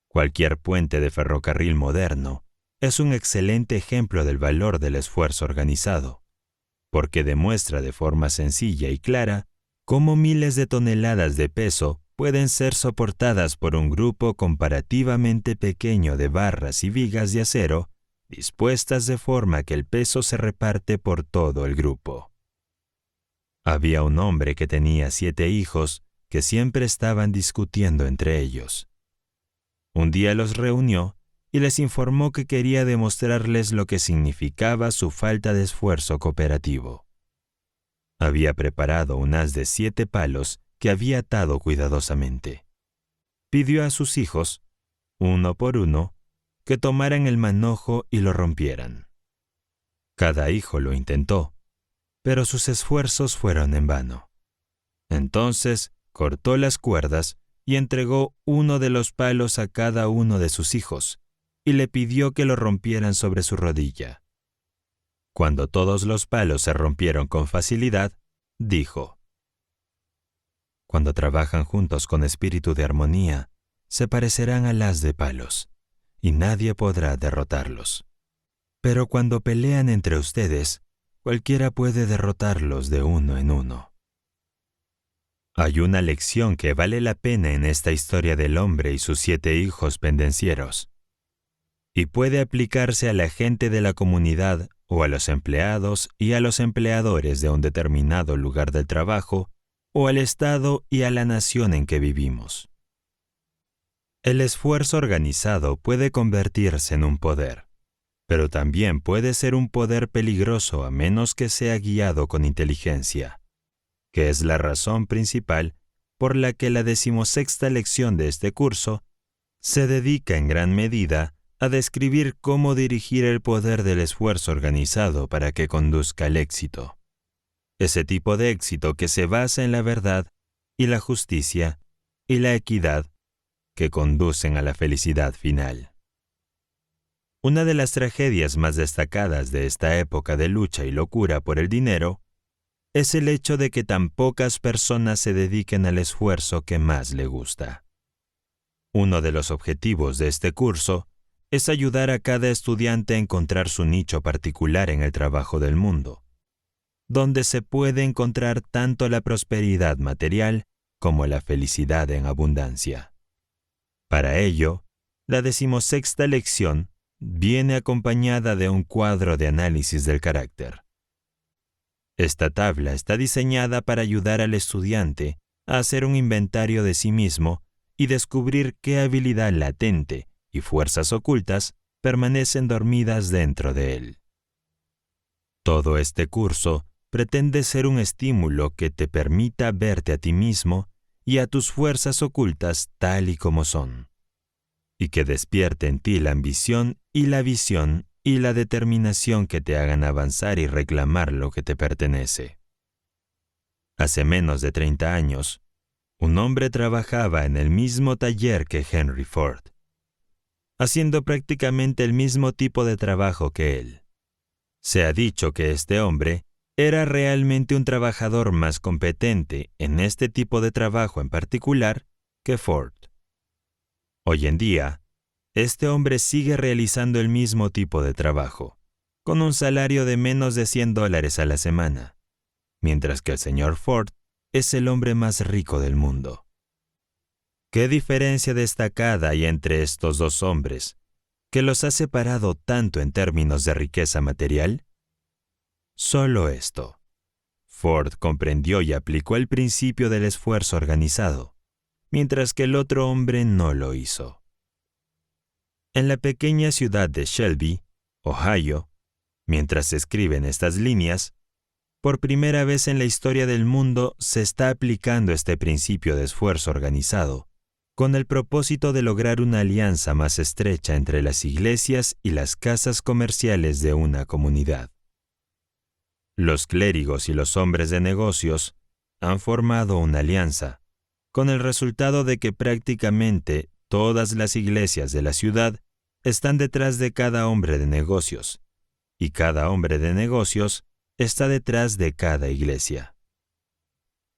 [SPEAKER 2] Cualquier puente de ferrocarril moderno es un excelente ejemplo del valor del esfuerzo organizado, porque demuestra de forma sencilla y clara cómo miles de toneladas de peso pueden ser soportadas por un grupo comparativamente pequeño de barras y vigas de acero dispuestas de forma que el peso se reparte por todo el grupo. Había un hombre que tenía 7 hijos que siempre estaban discutiendo entre ellos. Un día los reunió y les informó que quería demostrarles lo que significaba su falta de esfuerzo cooperativo. Había preparado un haz de 7 palos que había atado cuidadosamente. Pidió a sus hijos, uno por uno, que tomaran el manojo y lo rompieran. Cada hijo lo intentó, pero sus esfuerzos fueron en vano. Entonces cortó las cuerdas y entregó uno de los palos a cada uno de sus hijos, y le pidió que lo rompieran sobre su rodilla. Cuando todos los palos se rompieron con facilidad, dijo: «Cuando trabajan juntos con espíritu de armonía, se parecerán al haz de palos, y nadie podrá derrotarlos. Pero cuando pelean entre ustedes, cualquiera puede derrotarlos de uno en uno». Hay una lección que vale la pena en esta historia del hombre y sus 7 hijos pendencieros, y puede aplicarse a la gente de la comunidad o a los empleados y a los empleadores de un determinado lugar de trabajo, o al Estado y a la nación en que vivimos. El esfuerzo organizado puede convertirse en un poder, pero también puede ser un poder peligroso a menos que sea guiado con inteligencia, que es la razón principal por la que la 16ª lección de este curso se dedica en gran medida a describir cómo dirigir el poder del esfuerzo organizado para que conduzca al éxito. Ese tipo de éxito que se basa en la verdad y la justicia y la equidad que conducen a la felicidad final. Una de las tragedias más destacadas de esta época de lucha y locura por el dinero es el hecho de que tan pocas personas se dediquen al esfuerzo que más le gusta. Uno de los objetivos de este curso es ayudar a cada estudiante a encontrar su nicho particular en el trabajo del mundo, donde se puede encontrar tanto la prosperidad material como la felicidad en abundancia. Para ello, la 16ª lección viene acompañada de un cuadro de análisis del carácter. Esta tabla está diseñada para ayudar al estudiante a hacer un inventario de sí mismo y descubrir qué habilidad latente y fuerzas ocultas permanecen dormidas dentro de él. Todo este curso pretende ser un estímulo que te permita verte a ti mismo y a tus fuerzas ocultas tal y como son, y que despierte en ti la ambición y la visión y la determinación que te hagan avanzar y reclamar lo que te pertenece. Hace menos de 30 años, un hombre trabajaba en el mismo taller que Henry Ford, haciendo prácticamente el mismo tipo de trabajo que él. Se ha dicho que este hombre era realmente un trabajador más competente en este tipo de trabajo en particular que Ford. Hoy en día, este hombre sigue realizando el mismo tipo de trabajo, con un salario de menos de $100 a la semana, mientras que el señor Ford es el hombre más rico del mundo. ¿Qué diferencia destacada hay entre estos dos hombres que los ha separado tanto en términos de riqueza material? Solo esto. Ford comprendió y aplicó el principio del esfuerzo organizado, mientras que el otro hombre no lo hizo. En la pequeña ciudad de Shelby, Ohio, mientras se escriben estas líneas, por primera vez en la historia del mundo se está aplicando este principio de esfuerzo organizado, con el propósito de lograr una alianza más estrecha entre las iglesias y las casas comerciales de una comunidad. Los clérigos y los hombres de negocios han formado una alianza, con el resultado de que prácticamente todas las iglesias de la ciudad están detrás de cada hombre de negocios, y cada hombre de negocios está detrás de cada iglesia.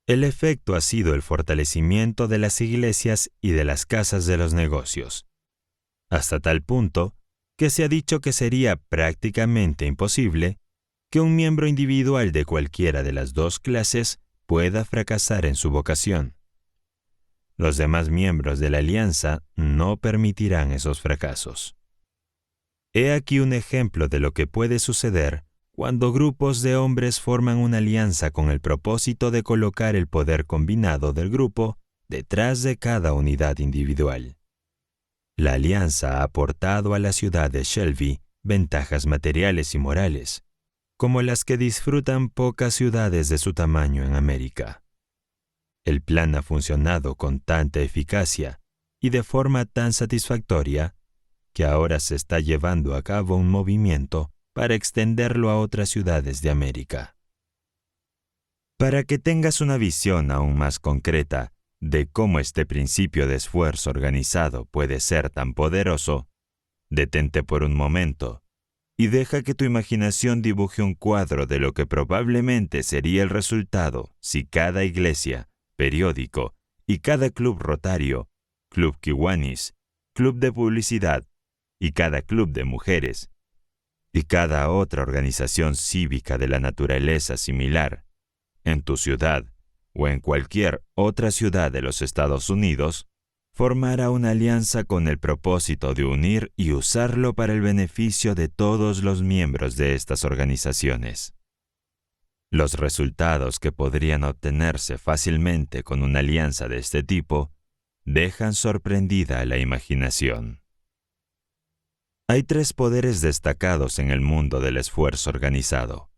[SPEAKER 2] El efecto ha sido el fortalecimiento de las iglesias y de las casas de los negocios, hasta tal punto que se ha dicho que sería prácticamente imposible que un miembro individual de cualquiera de las dos clases pueda fracasar en su vocación. Los demás miembros de la alianza no permitirán esos fracasos. He aquí un ejemplo de lo que puede suceder cuando grupos de hombres forman una alianza con el propósito de colocar el poder combinado del grupo detrás de cada unidad individual. La alianza ha aportado a la ciudad de Shelby ventajas materiales y morales, como las que disfrutan pocas ciudades de su tamaño en América. El plan ha funcionado con tanta eficacia y de forma tan satisfactoria que ahora se está llevando a cabo un movimiento para extenderlo a otras ciudades de América. Para que tengas una visión aún más concreta de cómo este principio de esfuerzo organizado puede ser tan poderoso, detente por un momento y deja que tu imaginación dibuje un cuadro de lo que probablemente sería el resultado si cada iglesia, periódico y cada club rotario, club Kiwanis, club de publicidad y cada club de mujeres y cada otra organización cívica de la naturaleza similar, en tu ciudad o en cualquier otra ciudad de los Estados Unidos, formara una alianza con el propósito de unir y usarlo para el beneficio de todos los miembros de estas organizaciones. Los resultados que podrían obtenerse fácilmente con una alianza de este tipo dejan sorprendida a la imaginación. Hay 3 poderes destacados en el mundo del esfuerzo organizado.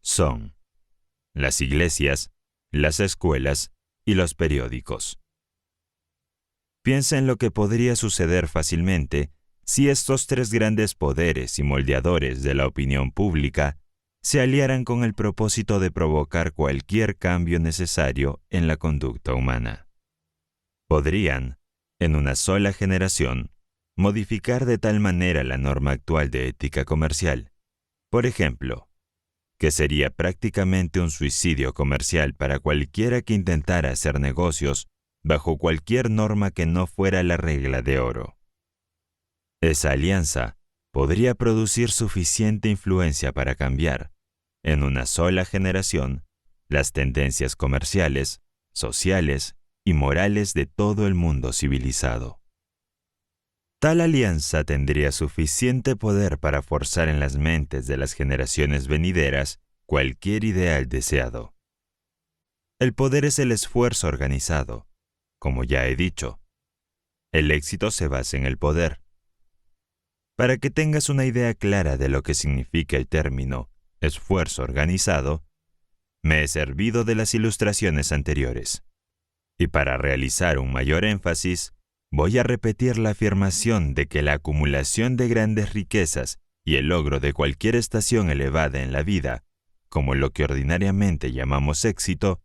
[SPEAKER 2] Son las iglesias, las escuelas y los periódicos. Piensa en lo que podría suceder fácilmente si estos 3 grandes poderes y moldeadores de la opinión pública se aliaran con el propósito de provocar cualquier cambio necesario en la conducta humana. Podrían, en una sola generación, modificar de tal manera la norma actual de ética comercial, por ejemplo, que sería prácticamente un suicidio comercial para cualquiera que intentara hacer negocios bajo cualquier norma que no fuera la regla de oro. Esa alianza podría producir suficiente influencia para cambiar, en una sola generación, las tendencias comerciales, sociales y morales de todo el mundo civilizado. Tal alianza tendría suficiente poder para forzar en las mentes de las generaciones venideras cualquier ideal deseado. El poder es el esfuerzo organizado, como ya he dicho. El éxito se basa en el poder. Para que tengas una idea clara de lo que significa el término esfuerzo organizado, me he servido de las ilustraciones anteriores. Y para realizar un mayor énfasis, voy a repetir la afirmación de que la acumulación de grandes riquezas y el logro de cualquier estación elevada en la vida, como lo que ordinariamente llamamos éxito,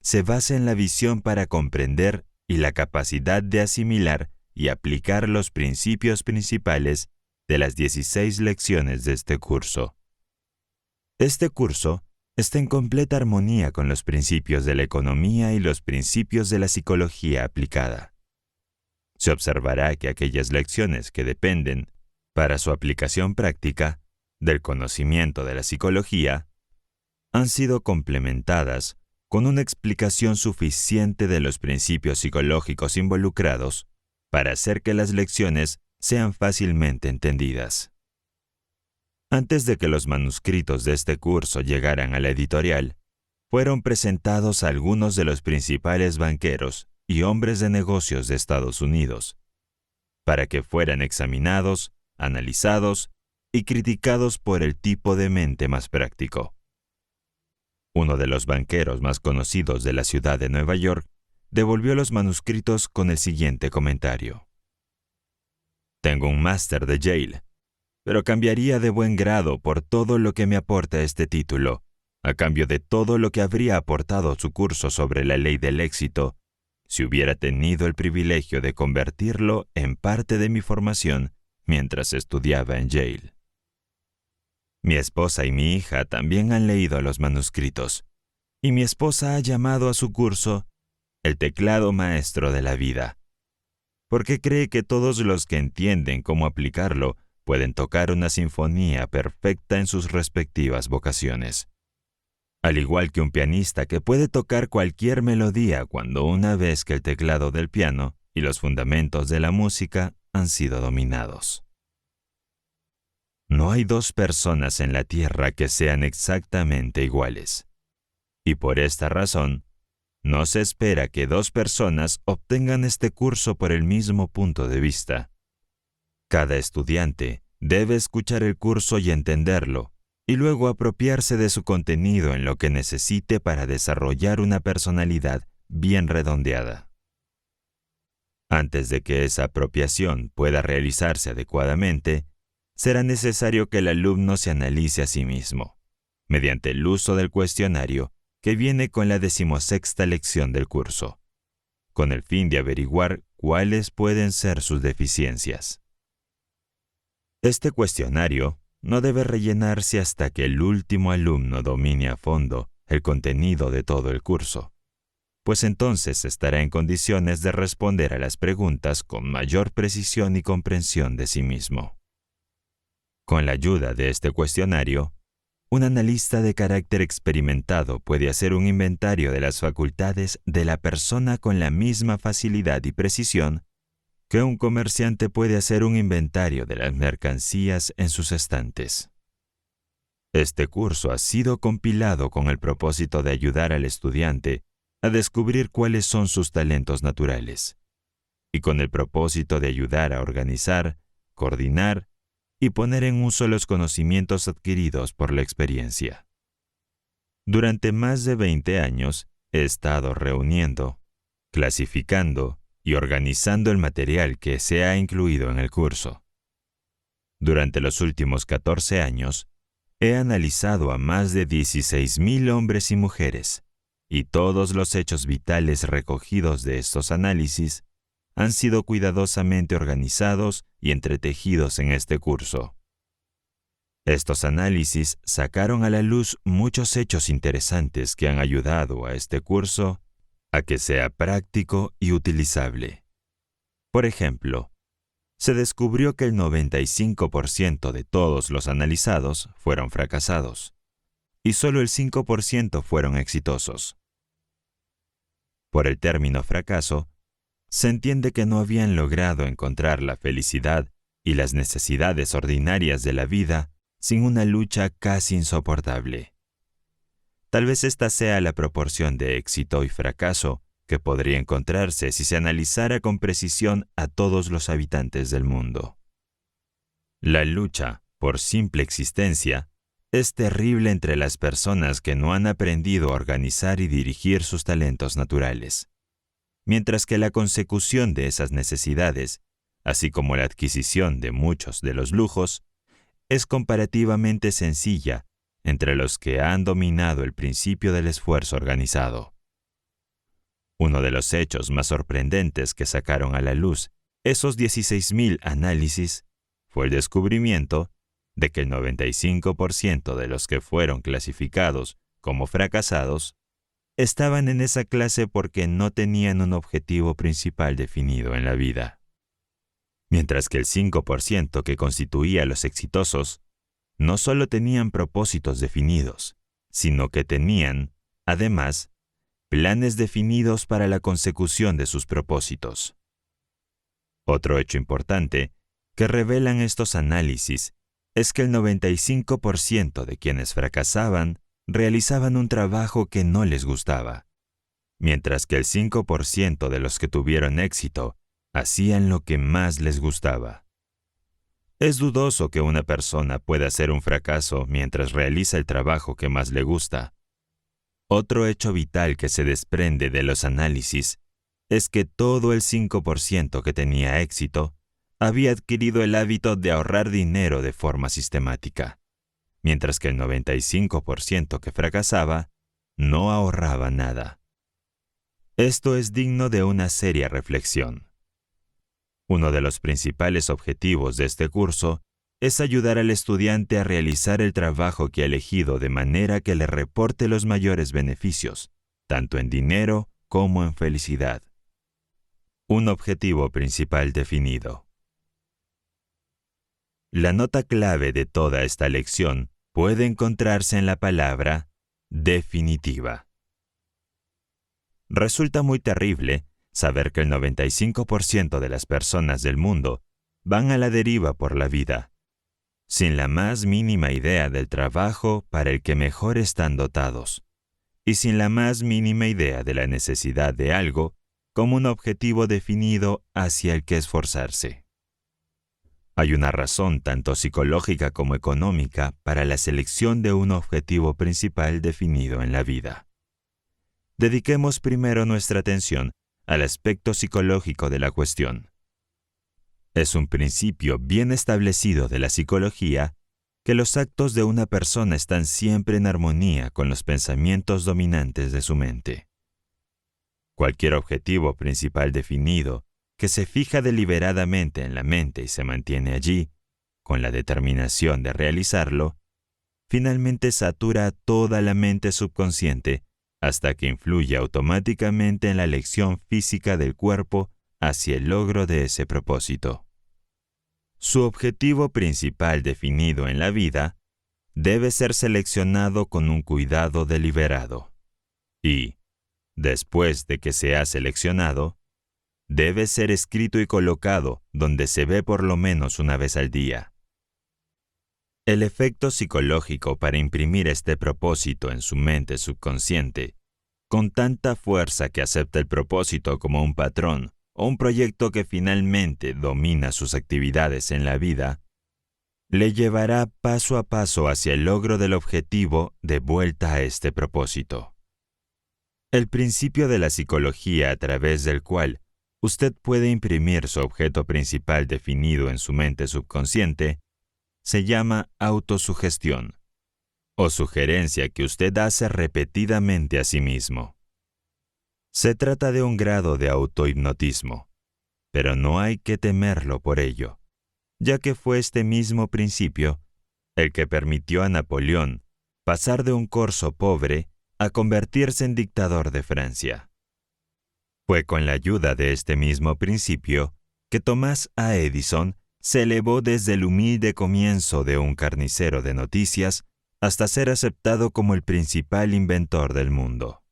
[SPEAKER 2] se basa en la visión para comprender y la capacidad de asimilar y aplicar los principios principales de las 16 lecciones de este curso. Este curso está en completa armonía con los principios de la economía y los principios de la psicología aplicada. Se observará que aquellas lecciones que dependen, para su aplicación práctica, del conocimiento de la psicología, han sido complementadas con una explicación suficiente de los principios psicológicos involucrados para hacer que las lecciones sean fácilmente entendidas. Antes de que los manuscritos de este curso llegaran a la editorial, fueron presentados a algunos de los principales banqueros y hombres de negocios de Estados Unidos, para que fueran examinados, analizados y criticados por el tipo de mente más práctico. Uno de los banqueros más conocidos de la ciudad de Nueva York devolvió los manuscritos con el siguiente comentario: «Tengo un máster de Yale, pero cambiaría de buen grado por todo lo que me aporta este título, a cambio de todo lo que habría aportado su curso sobre la ley del éxito, si hubiera tenido el privilegio de convertirlo en parte de mi formación mientras estudiaba en Yale». Mi esposa y mi hija también han leído los manuscritos, y mi esposa ha llamado a su curso el teclado maestro de la vida, porque cree que todos los que entienden cómo aplicarlo pueden tocar una sinfonía perfecta en sus respectivas vocaciones. Al igual que un pianista que puede tocar cualquier melodía cuando una vez que el teclado del piano y los fundamentos de la música han sido dominados. No hay dos personas en la tierra que sean exactamente iguales. Y por esta razón, no se espera que dos personas obtengan este curso por el mismo punto de vista. Cada estudiante debe escuchar el curso y entenderlo, y luego apropiarse de su contenido en lo que necesite para desarrollar una personalidad bien redondeada. Antes de que esa apropiación pueda realizarse adecuadamente, será necesario que el alumno se analice a sí mismo, mediante el uso del cuestionario que viene con la 16ª lección del curso, con el fin de averiguar cuáles pueden ser sus deficiencias. Este cuestionario no debe rellenarse hasta que el último alumno domine a fondo el contenido de todo el curso, pues entonces estará en condiciones de responder a las preguntas con mayor precisión y comprensión de sí mismo. Con la ayuda de este cuestionario, un analista de carácter experimentado puede hacer un inventario de las facultades de la persona con la misma facilidad y precisión que un comerciante puede hacer un inventario de las mercancías en sus estantes. Este curso ha sido compilado con el propósito de ayudar al estudiante a descubrir cuáles son sus talentos naturales, y con el propósito de ayudar a organizar, coordinar y poner en uso los conocimientos adquiridos por la experiencia. Durante más de 20 años he estado reuniendo, clasificando y organizando el material que se ha incluido en el curso. Durante los últimos 14 años, he analizado a más de 16,000 hombres y mujeres, y todos los hechos vitales recogidos de estos análisis han sido cuidadosamente organizados y entretejidos en este curso. Estos análisis sacaron a la luz muchos hechos interesantes que han ayudado a este curso a que sea práctico y utilizable. Por ejemplo, se descubrió que el 95% de todos los analizados fueron fracasados, y solo el 5% fueron exitosos. Por el término fracaso, se entiende que no habían logrado encontrar la felicidad y las necesidades ordinarias de la vida sin una lucha casi insoportable. Tal vez esta sea la proporción de éxito y fracaso que podría encontrarse si se analizara con precisión a todos los habitantes del mundo. La lucha por simple existencia es terrible entre las personas que no han aprendido a organizar y dirigir sus talentos naturales, mientras que la consecución de esas necesidades, así como la adquisición de muchos de los lujos, es comparativamente sencilla entre los que han dominado el principio del esfuerzo organizado. Uno de los hechos más sorprendentes que sacaron a la luz esos 16,000 análisis fue el descubrimiento de que el 95% de los que fueron clasificados como fracasados estaban en esa clase porque no tenían un objetivo principal definido en la vida. Mientras que el 5% que constituía a los exitosos no solo tenían propósitos definidos, sino que tenían, además, planes definidos para la consecución de sus propósitos. Otro hecho importante que revelan estos análisis es que el 95% de quienes fracasaban realizaban un trabajo que no les gustaba, mientras que el 5% de los que tuvieron éxito hacían lo que más les gustaba. Es dudoso que una persona pueda hacer un fracaso mientras realiza el trabajo que más le gusta. Otro hecho vital que se desprende de los análisis es que todo el 5% que tenía éxito había adquirido el hábito de ahorrar dinero de forma sistemática, mientras que el 95% que fracasaba no ahorraba nada. Esto es digno de una seria reflexión. Uno de los principales objetivos de este curso es ayudar al estudiante a realizar el trabajo que ha elegido de manera que le reporte los mayores beneficios, tanto en dinero como en felicidad. Un objetivo principal definido. La nota clave de toda esta lección puede encontrarse en la palabra definitiva. Resulta muy terrible saber que el 95% de las personas del mundo van a la deriva por la vida, sin la más mínima idea del trabajo para el que mejor están dotados, y sin la más mínima idea de la necesidad de algo como un objetivo definido hacia el que esforzarse. Hay una razón tanto psicológica como económica para la selección de un objetivo principal definido en la vida. Dediquemos primero nuestra atención al aspecto psicológico de la cuestión. Es un principio bien establecido de la psicología que los actos de una persona están siempre en armonía con los pensamientos dominantes de su mente. Cualquier objetivo principal definido que se fija deliberadamente en la mente y se mantiene allí, con la determinación de realizarlo, finalmente satura toda la mente subconsciente hasta que influye automáticamente en la elección física del cuerpo hacia el logro de ese propósito. Su objetivo principal definido en la vida debe ser seleccionado con un cuidado deliberado y, después de que se ha seleccionado, debe ser escrito y colocado donde se ve por lo menos una vez al día. El efecto psicológico para imprimir este propósito en su mente subconsciente, con tanta fuerza que acepta el propósito como un patrón o un proyecto que finalmente domina sus actividades en la vida, le llevará paso a paso hacia el logro del objetivo de vuelta a este propósito. El principio de la psicología a través del cual usted puede imprimir su objeto principal definido en su mente subconsciente se llama autosugestión, o sugerencia que usted hace repetidamente a sí mismo. Se trata de un grado de autohipnotismo, pero no hay que temerlo por ello, ya que fue este mismo principio el que permitió a Napoleón pasar de un corso pobre a convertirse en dictador de Francia. Fue con la ayuda de este mismo principio que Thomas A. Edison se elevó desde el humilde comienzo de un carnicero de noticias hasta ser aceptado como el principal inventor del mundo.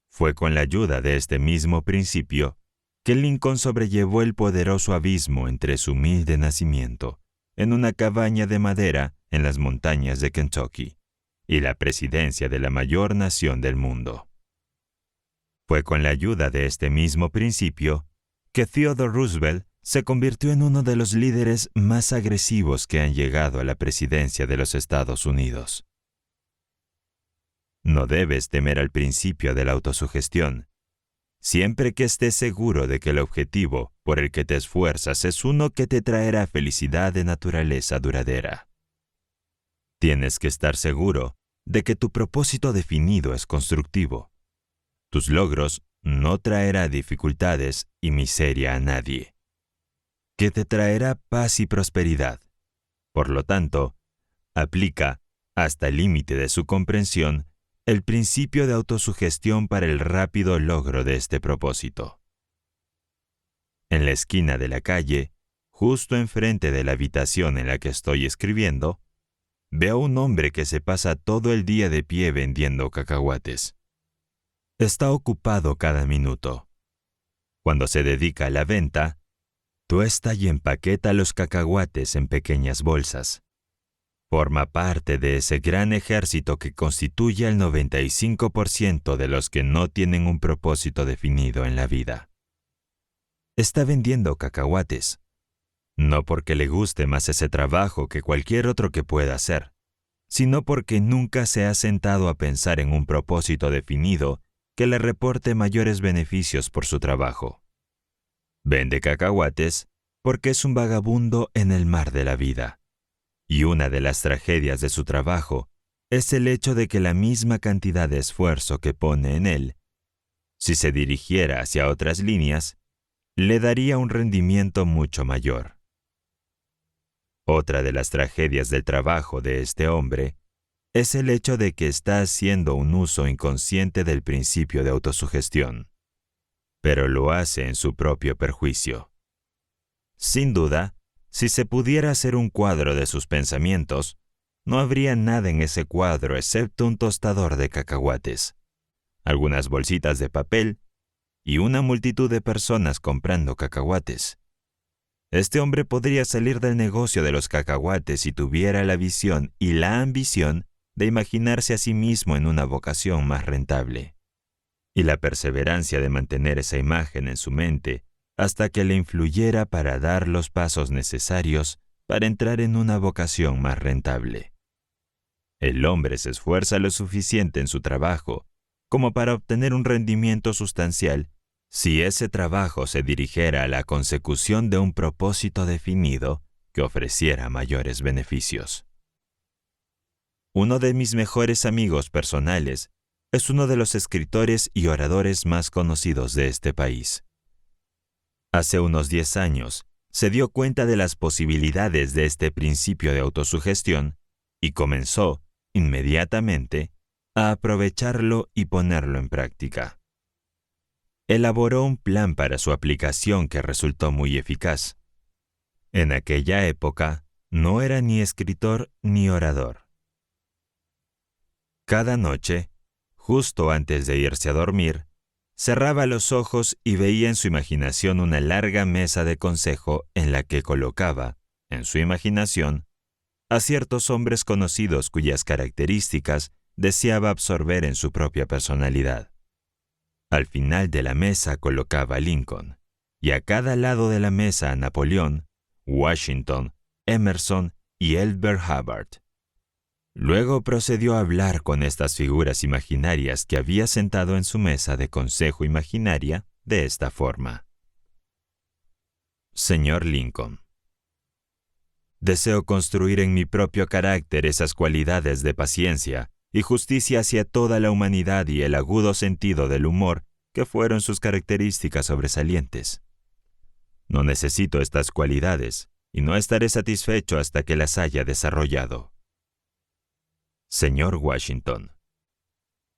[SPEAKER 2] Fue con la ayuda de este mismo principio que Lincoln sobrellevó el poderoso abismo entre su humilde nacimiento, en una cabaña de madera en las montañas de Kentucky, y la presidencia de la mayor nación del mundo. Fue con la ayuda de este mismo principio que Theodore Roosevelt se convirtió en uno de los líderes más agresivos que han llegado a la presidencia de los Estados Unidos. No debes temer al principio de la autosugestión, siempre que estés seguro de que el objetivo por el que te esfuerzas es uno que te traerá felicidad de naturaleza duradera. Tienes que estar seguro de que tu propósito definido es constructivo. Tus logros no traerá dificultades y miseria a nadie, que te traerá paz y prosperidad. Por lo tanto, aplica, hasta el límite de su comprensión, el principio de autosugestión para el rápido logro de este propósito. En la esquina de la calle, justo enfrente de la habitación en la que estoy escribiendo, veo a un hombre que se pasa todo el día de pie vendiendo cacahuates. Está ocupado cada minuto. Cuando se dedica a la venta, tuesta y empaqueta los cacahuates en pequeñas bolsas. Forma parte de ese gran ejército que constituye el 95% de los que no tienen un propósito definido en la vida. Está vendiendo cacahuates, no porque le guste más ese trabajo que cualquier otro que pueda hacer, sino porque nunca se ha sentado a pensar en un propósito definido que le reporte mayores beneficios por su trabajo. Vende cacahuates porque es un vagabundo en el mar de la vida. Y una de las tragedias de su trabajo es el hecho de que la misma cantidad de esfuerzo que pone en él, si se dirigiera hacia otras líneas, le daría un rendimiento mucho mayor. Otra de las tragedias del trabajo de este hombre es el hecho de que está haciendo un uso inconsciente del principio de autosugestión, pero lo hace en su propio perjuicio. Sin duda, si se pudiera hacer un cuadro de sus pensamientos, no habría nada en ese cuadro excepto un tostador de cacahuates, algunas bolsitas de papel y una multitud de personas comprando cacahuates. Este hombre podría salir del negocio de los cacahuates si tuviera la visión y la ambición de imaginarse a sí mismo en una vocación más rentable, y la perseverancia de mantener esa imagen en su mente hasta que le influyera para dar los pasos necesarios para entrar en una vocación más rentable. El hombre se esfuerza lo suficiente en su trabajo como para obtener un rendimiento sustancial si ese trabajo se dirigiera a la consecución de un propósito definido que ofreciera mayores beneficios. Uno de mis mejores amigos personales es uno de los escritores y oradores más conocidos de este país. Hace unos 10 años, se dio cuenta de las posibilidades de este principio de autosugestión y comenzó, inmediatamente, a aprovecharlo y ponerlo en práctica. Elaboró un plan para su aplicación que resultó muy eficaz. En aquella época, no era ni escritor ni orador. Cada noche, justo antes de irse a dormir, cerraba los ojos y veía en su imaginación una larga mesa de consejo en la que colocaba, en su imaginación, a ciertos hombres conocidos cuyas características deseaba absorber en su propia personalidad. Al final de la mesa colocaba a Lincoln, y a cada lado de la mesa a Napoleón, Washington, Emerson y Elbert Hubbard. Luego procedió a hablar con estas figuras imaginarias que había sentado en su mesa de consejo imaginaria de esta forma. Señor Lincoln, deseo construir en mi propio carácter esas cualidades de paciencia y justicia hacia toda la humanidad y el agudo sentido del humor que fueron sus características sobresalientes. No necesito estas cualidades y no estaré satisfecho hasta que las haya desarrollado. Señor Washington,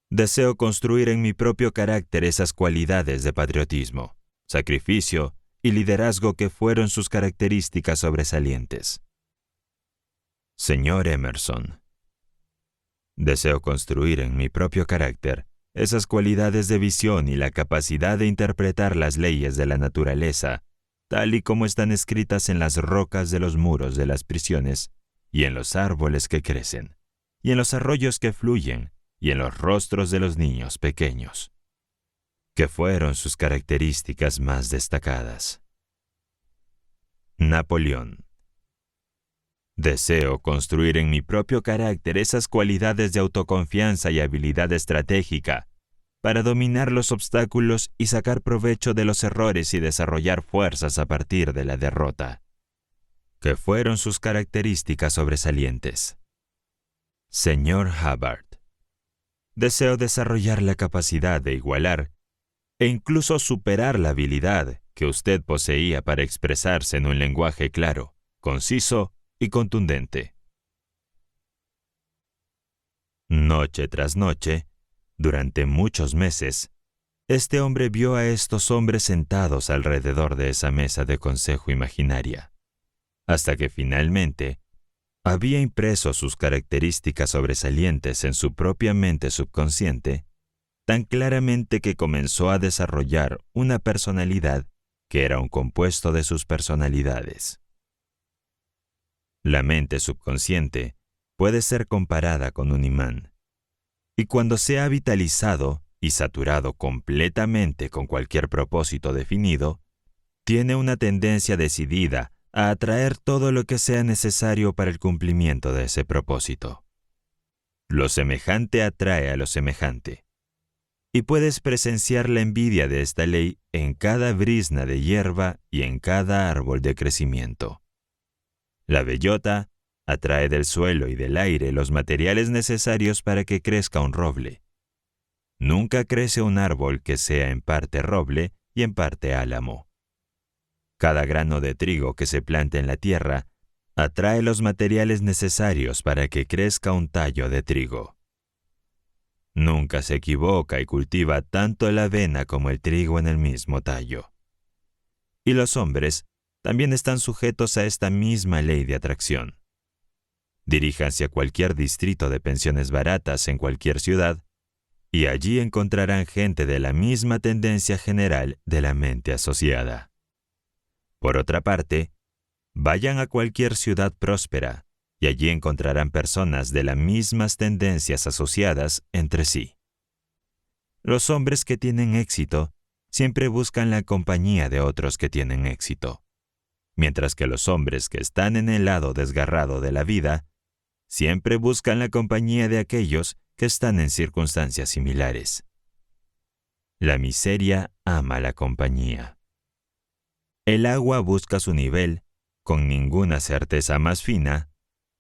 [SPEAKER 2] deseo construir en mi propio carácter esas cualidades de patriotismo, sacrificio y liderazgo que fueron sus características sobresalientes. Señor Emerson, deseo construir en mi propio carácter esas cualidades de visión y la capacidad de interpretar las leyes de la naturaleza, tal y como están escritas en las rocas de los muros de las prisiones, y en los árboles que crecen, y en los arroyos que fluyen, y en los rostros de los niños pequeños, que fueron sus características más destacadas. Napoleón. Deseo construir en mi propio carácter esas cualidades de autoconfianza y habilidad estratégica para dominar los obstáculos y sacar provecho de los errores y desarrollar fuerzas a partir de la derrota, que fueron sus características sobresalientes. Señor Hubbard, deseo desarrollar la capacidad de igualar e incluso superar la habilidad que usted poseía para expresarse en un lenguaje claro, conciso y contundente. Noche tras noche, durante muchos meses, este hombre vio a estos hombres sentados alrededor de esa mesa de consejo imaginaria, hasta que finalmente había impreso sus características sobresalientes en su propia mente subconsciente, tan claramente que comenzó a desarrollar una personalidad que era un compuesto de sus personalidades. La mente subconsciente puede ser comparada con un imán, y cuando se ha vitalizado y saturado completamente con cualquier propósito definido, tiene una tendencia decidida a atraer todo lo que sea necesario para el cumplimiento de ese propósito. Lo semejante atrae a lo semejante, y puedes presenciar la envidia de esta ley en cada brizna de hierba y en cada árbol de crecimiento. La bellota atrae del suelo y del aire los materiales necesarios para que crezca un roble. Nunca crece un árbol que sea en parte roble y en parte álamo. Cada grano de trigo que se planta en la tierra atrae los materiales necesarios para que crezca un tallo de trigo. Nunca se equivoca y cultiva tanto la avena como el trigo en el mismo tallo. Y los hombres también están sujetos a esta misma ley de atracción. Diríjanse a cualquier distrito de pensiones baratas en cualquier ciudad, y allí encontrarán gente de la misma tendencia general de la mente asociada. Por otra parte, vayan a cualquier ciudad próspera, y allí encontrarán personas de las mismas tendencias asociadas entre sí. Los hombres que tienen éxito siempre buscan la compañía de otros que tienen éxito, mientras que los hombres que están en el lado desgarrado de la vida siempre buscan la compañía de aquellos que están en circunstancias similares. La miseria ama la compañía. El agua busca su nivel con ninguna certeza más fina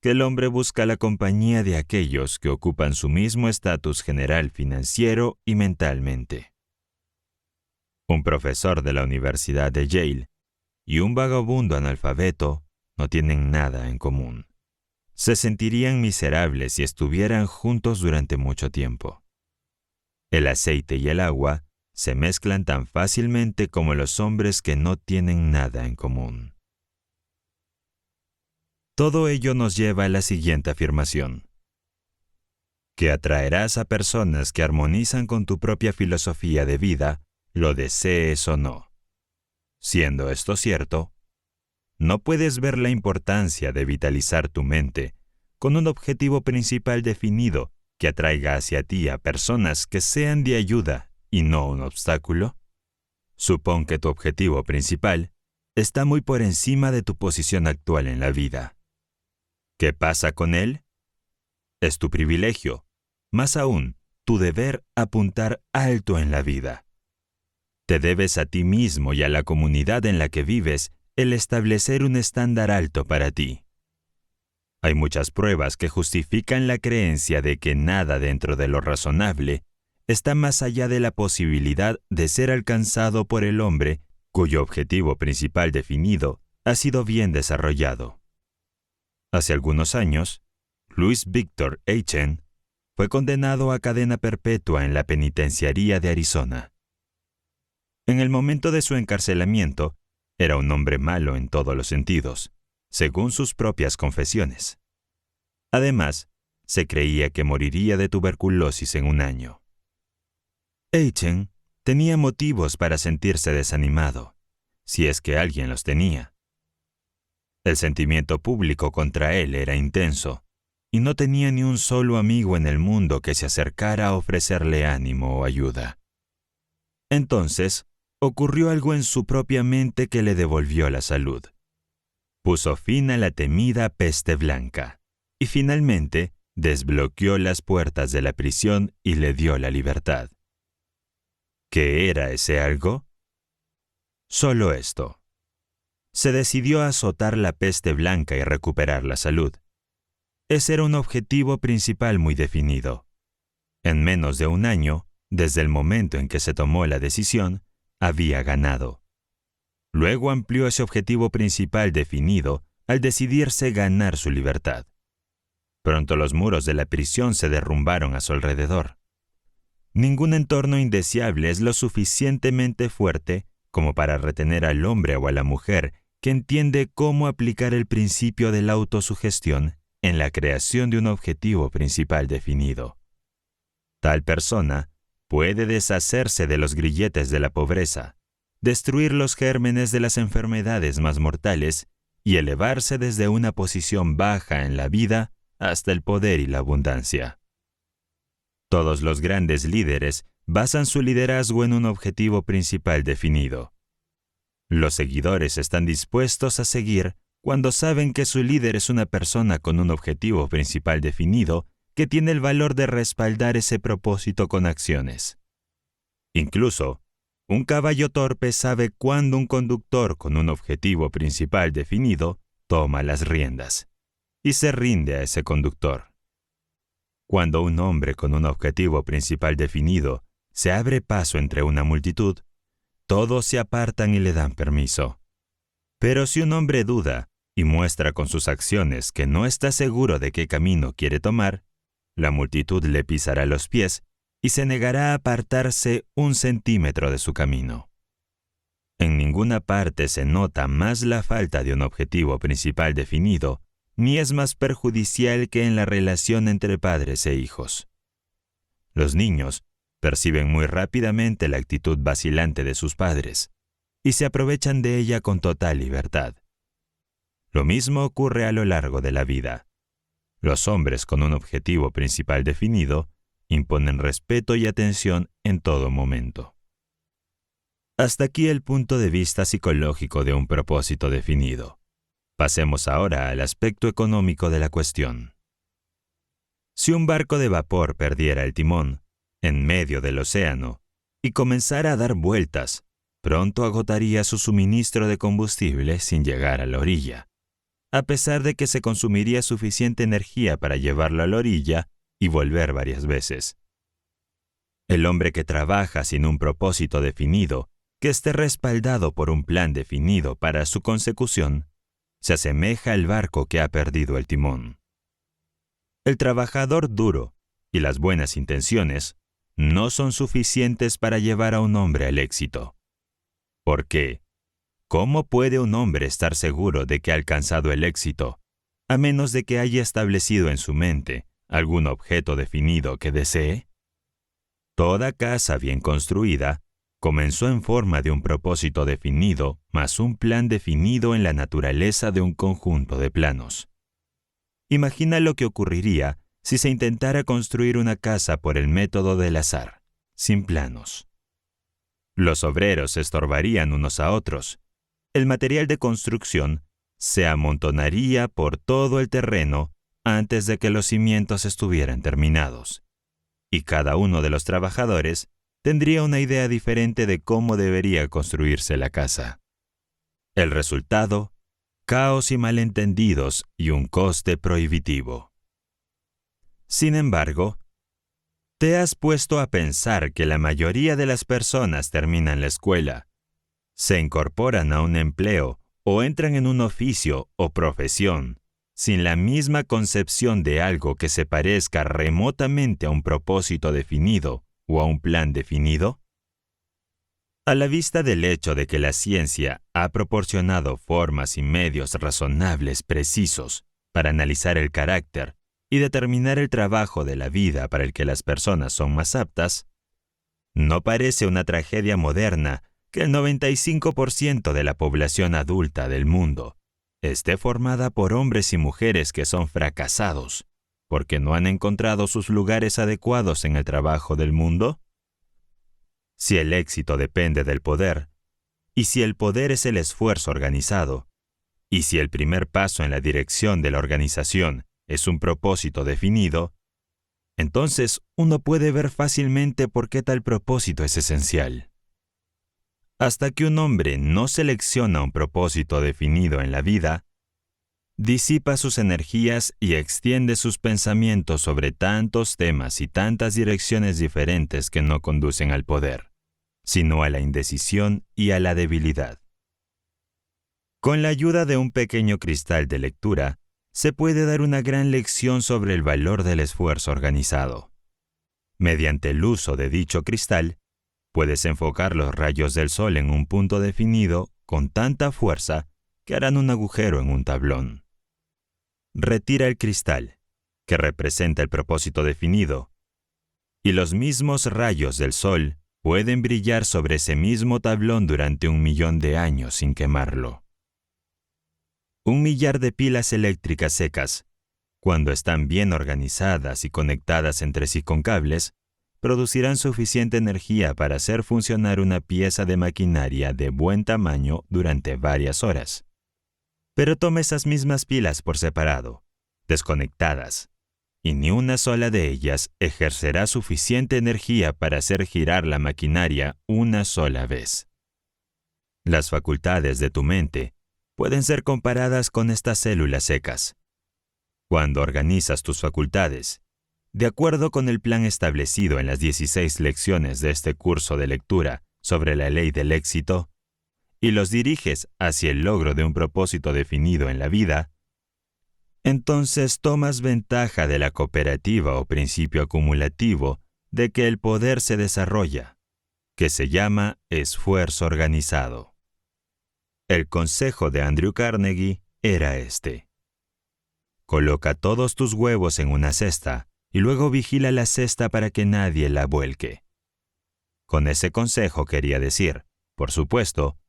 [SPEAKER 2] que el hombre busca la compañía de aquellos que ocupan su mismo estatus general financiero y mentalmente. Un profesor de la Universidad de Yale y un vagabundo analfabeto no tienen nada en común. Se sentirían miserables si estuvieran juntos durante mucho tiempo. El aceite y el agua se mezclan tan fácilmente como los hombres que no tienen nada en común. Todo ello nos lleva a la siguiente afirmación: que atraerás a personas que armonizan con tu propia filosofía de vida, lo desees o no. Siendo esto cierto, no puedes ver la importancia de vitalizar tu mente con un objetivo principal definido que atraiga hacia ti a personas que sean de ayuda y no un obstáculo. Supón que tu objetivo principal está muy por encima de tu posición actual en la vida. ¿Qué pasa con él? Es tu privilegio, más aún, tu deber apuntar alto en la vida. Te debes a ti mismo y a la comunidad en la que vives el establecer un estándar alto para ti. Hay muchas pruebas que justifican la creencia de que nada dentro de lo razonable está más allá de la posibilidad de ser alcanzado por el hombre cuyo objetivo principal definido ha sido bien desarrollado. Hace algunos años, Louis Victor Eichen fue condenado a cadena perpetua en la penitenciaría de Arizona. En el momento de su encarcelamiento, Era un hombre malo en todos los sentidos, según sus propias confesiones. Además, se creía que moriría de tuberculosis en un año. Eichen tenía motivos para sentirse desanimado, si es que alguien los tenía. El sentimiento público contra él era intenso, y no tenía ni un solo amigo en el mundo que se acercara a ofrecerle ánimo o ayuda. Entonces, ocurrió algo en su propia mente que le devolvió la salud. Puso fin a la temida peste blanca, y finalmente desbloqueó las puertas de la prisión y le dio la libertad. ¿Qué era ese algo? Solo esto. Se decidió a azotar la peste blanca y recuperar la salud. Ese era un objetivo principal muy definido. En menos de un año, desde el momento en que se tomó la decisión, había ganado. Luego amplió ese objetivo principal definido al decidirse ganar su libertad. Pronto los muros de la prisión se derrumbaron a su alrededor. Ningún entorno indeseable es lo suficientemente fuerte como para retener al hombre o a la mujer que entiende cómo aplicar el principio de la autosugestión en la creación de un objetivo principal definido. Tal persona puede deshacerse de los grilletes de la pobreza, destruir los gérmenes de las enfermedades más mortales y elevarse desde una posición baja en la vida hasta el poder y la abundancia. Todos los grandes líderes basan su liderazgo en un objetivo principal definido. Los seguidores están dispuestos a seguir cuando saben que su líder es una persona con un objetivo principal definido que tiene el valor de respaldar ese propósito con acciones. Incluso, un caballo torpe sabe cuándo un conductor con un objetivo principal definido toma las riendas y se rinde a ese conductor. Cuando un hombre con un objetivo principal definido se abre paso entre una multitud, todos se apartan y le dan permiso. Pero si un hombre duda y muestra con sus acciones que no está seguro de qué camino quiere tomar, la multitud le pisará los pies y se negará a apartarse 1 centímetro de su camino. En ninguna parte se nota más la falta de un objetivo principal definido, ni es más perjudicial que en la relación entre padres e hijos. Los niños perciben muy rápidamente la actitud vacilante de sus padres y se aprovechan de ella con total libertad. Lo mismo ocurre a lo largo de la vida. Los hombres con un objetivo principal definido imponen respeto y atención en todo momento. Hasta aquí el punto de vista psicológico de un propósito definido. Pasemos ahora al aspecto económico de la cuestión. Si un barco de vapor perdiera el timón en medio del océano y comenzara a dar vueltas, pronto agotaría su suministro de combustible sin llegar a la orilla, a pesar de que se consumiría suficiente energía para llevarlo a la orilla y volver varias veces. El hombre que trabaja sin un propósito definido, que esté respaldado por un plan definido para su consecución, se asemeja al barco que ha perdido el timón. El trabajador duro y las buenas intenciones no son suficientes para llevar a un hombre al éxito. ¿Por qué? ¿Cómo puede un hombre estar seguro de que ha alcanzado el éxito, a menos de que haya establecido en su mente algún objeto definido que desee? Toda casa bien construida comenzó en forma de un propósito definido más un plan definido en la naturaleza de un conjunto de planos. Imagina lo que ocurriría si se intentara construir una casa por el método del azar, sin planos. Los obreros se estorbarían unos a otros. El material de construcción se amontonaría por todo el terreno antes de que los cimientos estuvieran terminados. Y cada uno de los trabajadores tendría una idea diferente de cómo debería construirse la casa. El resultado: caos y malentendidos y un coste prohibitivo. Sin embargo, ¿te has puesto a pensar que la mayoría de las personas terminan la escuela, se incorporan a un empleo o entran en un oficio o profesión sin la misma concepción de algo que se parezca remotamente a un propósito definido o a un plan definido? A la vista del hecho de que la ciencia ha proporcionado formas y medios razonables precisos para analizar el carácter y determinar el trabajo de la vida para el que las personas son más aptas, no parece una tragedia moderna que el 95% de la población adulta del mundo esté formada por hombres y mujeres que son fracasados porque no han encontrado sus lugares adecuados en el trabajo del mundo. Si el éxito depende del poder, y si el poder es el esfuerzo organizado, y si el primer paso en la dirección de la organización es un propósito definido, entonces uno puede ver fácilmente por qué tal propósito es esencial. Hasta que un hombre no selecciona un propósito definido en la vida, disipa sus energías y extiende sus pensamientos sobre tantos temas y tantas direcciones diferentes que no conducen al poder, sino a la indecisión y a la debilidad. Con la ayuda de un pequeño cristal de lectura, se puede dar una gran lección sobre el valor del esfuerzo organizado. Mediante el uso de dicho cristal, puedes enfocar los rayos del sol en un punto definido con tanta fuerza que harán un agujero en un tablón. Retira el cristal, que representa el propósito definido, y los mismos rayos del sol pueden brillar sobre ese mismo tablón durante 1.000.000 de años sin quemarlo. 1.000.000 de pilas eléctricas secas, cuando están bien organizadas y conectadas entre sí con cables, producirán suficiente energía para hacer funcionar una pieza de maquinaria de buen tamaño durante varias horas. Pero toma esas mismas pilas por separado, desconectadas, y ni una sola de ellas ejercerá suficiente energía para hacer girar la maquinaria una sola vez. Las facultades de tu mente pueden ser comparadas con estas células secas. Cuando organizas tus facultades, de acuerdo con el plan establecido en las 16 lecciones de este curso de lectura sobre la ley del éxito, y los diriges hacia el logro de un propósito definido en la vida, entonces tomas ventaja de la cooperativa o principio acumulativo de que el poder se desarrolla, que se llama esfuerzo organizado. El consejo de Andrew Carnegie era este: coloca todos tus huevos en una cesta y luego vigila la cesta para que nadie la vuelque. Con ese consejo quería decir, por supuesto,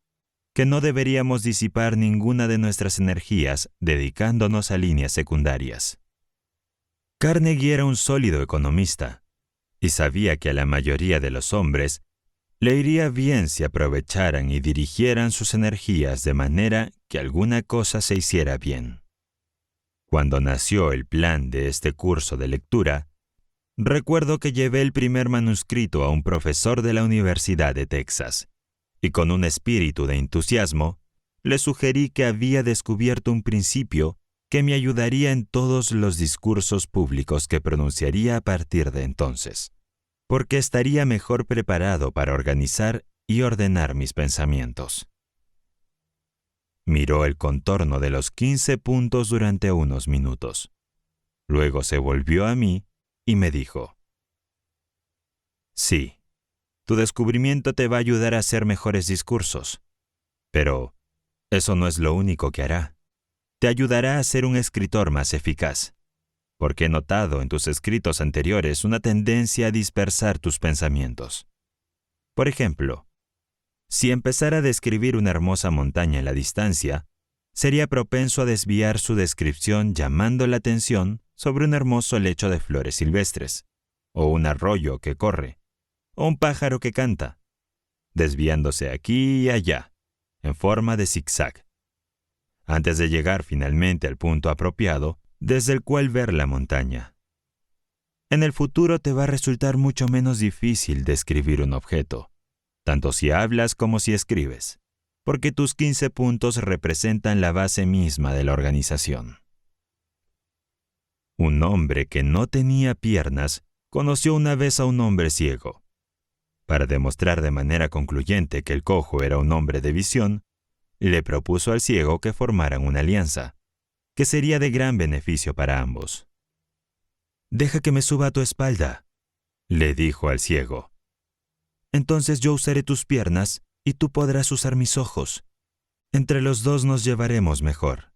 [SPEAKER 2] que no deberíamos disipar ninguna de nuestras energías dedicándonos a líneas secundarias. Carnegie era un sólido economista y sabía que a la mayoría de los hombres le iría bien si aprovecharan y dirigieran sus energías de manera que alguna cosa se hiciera bien. Cuando nació el plan de este curso de lectura, recuerdo que llevé el primer manuscrito a un profesor de la Universidad de Texas, y con un espíritu de entusiasmo, le sugerí que había descubierto un principio que me ayudaría en todos los discursos públicos que pronunciaría a partir de entonces, porque estaría mejor preparado para organizar y ordenar mis pensamientos. Miró el contorno de los 15 puntos durante unos minutos. Luego se volvió a mí y me dijo: sí, tu descubrimiento te va a ayudar a hacer mejores discursos, pero eso no es lo único que hará. Te ayudará a ser un escritor más eficaz, porque he notado en tus escritos anteriores una tendencia a dispersar tus pensamientos. Por ejemplo, si empezara a describir una hermosa montaña en la distancia, sería propenso a desviar su descripción llamando la atención sobre un hermoso lecho de flores silvestres, o un arroyo que corre, o un pájaro que canta, desviándose aquí y allá, en forma de zigzag, antes de llegar finalmente al punto apropiado desde el cual ver la montaña. En el futuro te va a resultar mucho menos difícil describir un objeto, tanto si hablas como si escribes, porque tus 15 puntos representan la base misma de la organización. Un hombre que no tenía piernas conoció una vez a un hombre ciego. Para demostrar de manera concluyente que el cojo era un hombre de visión, le propuso al ciego que formaran una alianza, que sería de gran beneficio para ambos. «Deja que me suba a tu espalda», le dijo al ciego. entonces yo usaré tus piernas y tú podrás usar mis ojos. Entre los dos nos llevaremos mejor.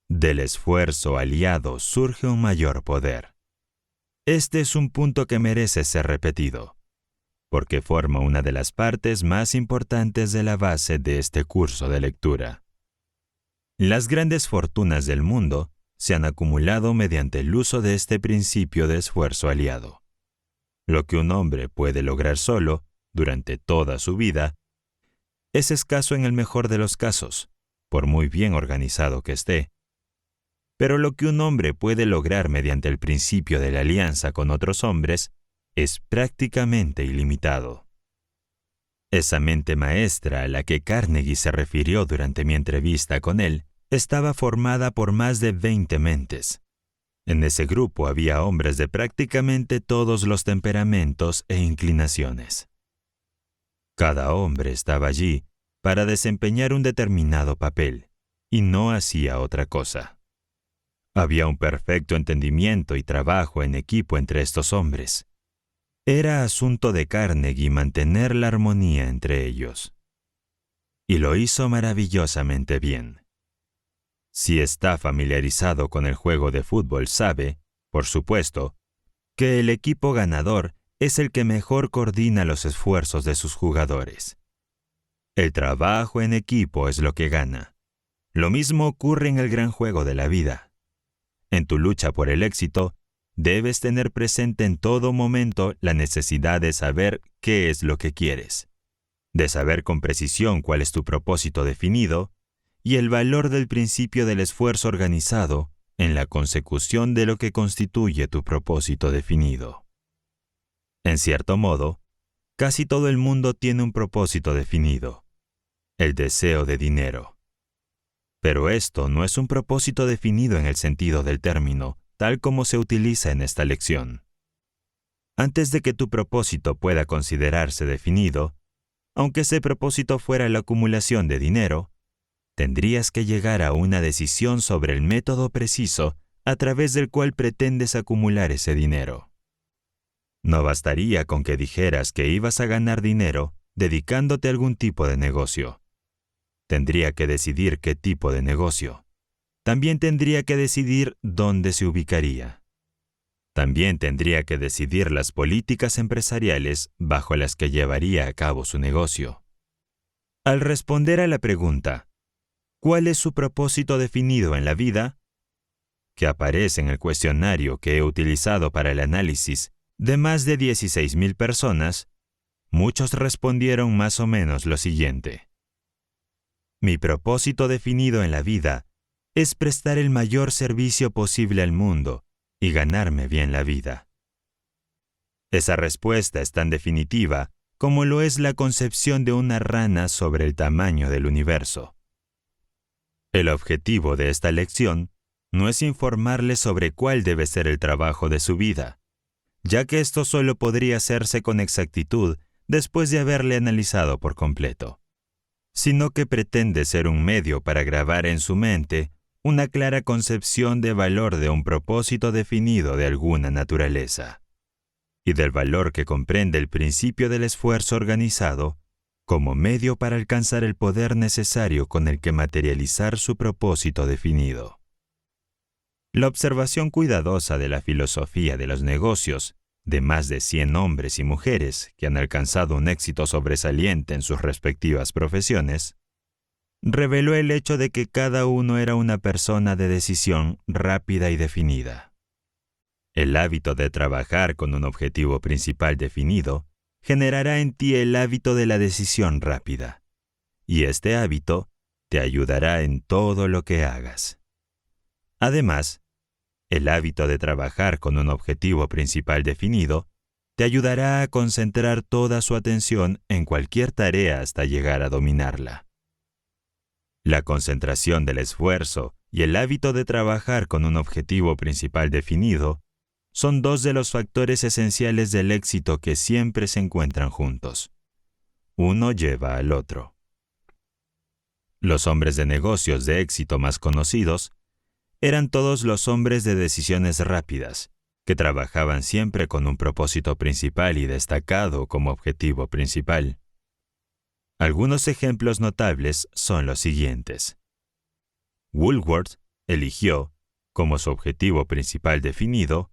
[SPEAKER 2] Del esfuerzo aliado surge un mayor poder. Este es un punto que merece ser repetido, porque forma una de las partes más importantes de la base de este curso de lectura. Las grandes fortunas del mundo se han acumulado mediante el uso de este principio de esfuerzo aliado. Lo que un hombre puede lograr solo, durante toda su vida, es escaso en el mejor de los casos, por muy bien organizado que esté. Pero lo que un hombre puede lograr mediante el principio de la alianza con otros hombres es prácticamente ilimitado. Esa mente maestra a la que Carnegie se refirió durante mi entrevista con él estaba formada por más de 20 mentes. En ese grupo había hombres de prácticamente todos los temperamentos e inclinaciones. Cada hombre estaba allí para desempeñar un determinado papel, y no hacía otra cosa. Había un perfecto entendimiento y trabajo en equipo entre estos hombres. Era asunto de Carnegie mantener la armonía entre ellos. Y lo hizo maravillosamente bien. Si está familiarizado con el juego de fútbol, sabe, por supuesto, que el equipo ganador es el que mejor coordina los esfuerzos de sus jugadores. El trabajo en equipo es lo que gana. Lo mismo ocurre en el gran juego de la vida. En tu lucha por el éxito, debes tener presente en todo momento la necesidad de saber qué es lo que quieres, de saber con precisión cuál es tu propósito definido, y el valor del principio del esfuerzo organizado en la consecución de lo que constituye tu propósito definido. En cierto modo, casi todo el mundo tiene un propósito definido, el deseo de dinero. Pero esto no es un propósito definido en el sentido del término, tal como se utiliza en esta lección. Antes de que tu propósito pueda considerarse definido, aunque ese propósito fuera la acumulación de dinero, tendrías que llegar a una decisión sobre el método preciso a través del cual pretendes acumular ese dinero. No bastaría con que dijeras que ibas a ganar dinero dedicándote a algún tipo de negocio. Tendría que decidir qué tipo de negocio. También tendría que decidir dónde se ubicaría. También tendría que decidir las políticas empresariales bajo las que llevaría a cabo su negocio. Al responder a la pregunta, ¿cuál es su propósito definido en la vida?, que aparece en el cuestionario que he utilizado para el análisis de más de 16,000 personas, muchos respondieron más o menos lo siguiente. Mi propósito definido en la vida es prestar el mayor servicio posible al mundo y ganarme bien la vida. Esa respuesta es tan definitiva como lo es la concepción de una rana sobre el tamaño del universo. El objetivo de esta lección no es informarle sobre cuál debe ser el trabajo de su vida, ya que esto solo podría hacerse con exactitud después de haberle analizado por completo, sino que pretende ser un medio para grabar en su mente una clara concepción de valor de un propósito definido de alguna naturaleza, y del valor que comprende el principio del esfuerzo organizado como medio para alcanzar el poder necesario con el que materializar su propósito definido. La observación cuidadosa de la filosofía de los negocios de más de 100 hombres y mujeres que han alcanzado un éxito sobresaliente en sus respectivas profesiones, reveló el hecho de que cada uno era una persona de decisión rápida y definida. El hábito de trabajar con un objetivo principal definido generará en ti el hábito de la decisión rápida, y este hábito te ayudará en todo lo que hagas. Además, el hábito de trabajar con un objetivo principal definido te ayudará a concentrar toda su atención en cualquier tarea hasta llegar a dominarla. La concentración del esfuerzo y el hábito de trabajar con un objetivo principal definido son dos de los factores esenciales del éxito que siempre se encuentran juntos. Uno lleva al otro. Los hombres de negocios de éxito más conocidos eran todos los hombres de decisiones rápidas, que trabajaban siempre con un propósito principal y destacado como objetivo principal. Algunos ejemplos notables son los siguientes. Woolworth eligió, como su objetivo principal definido,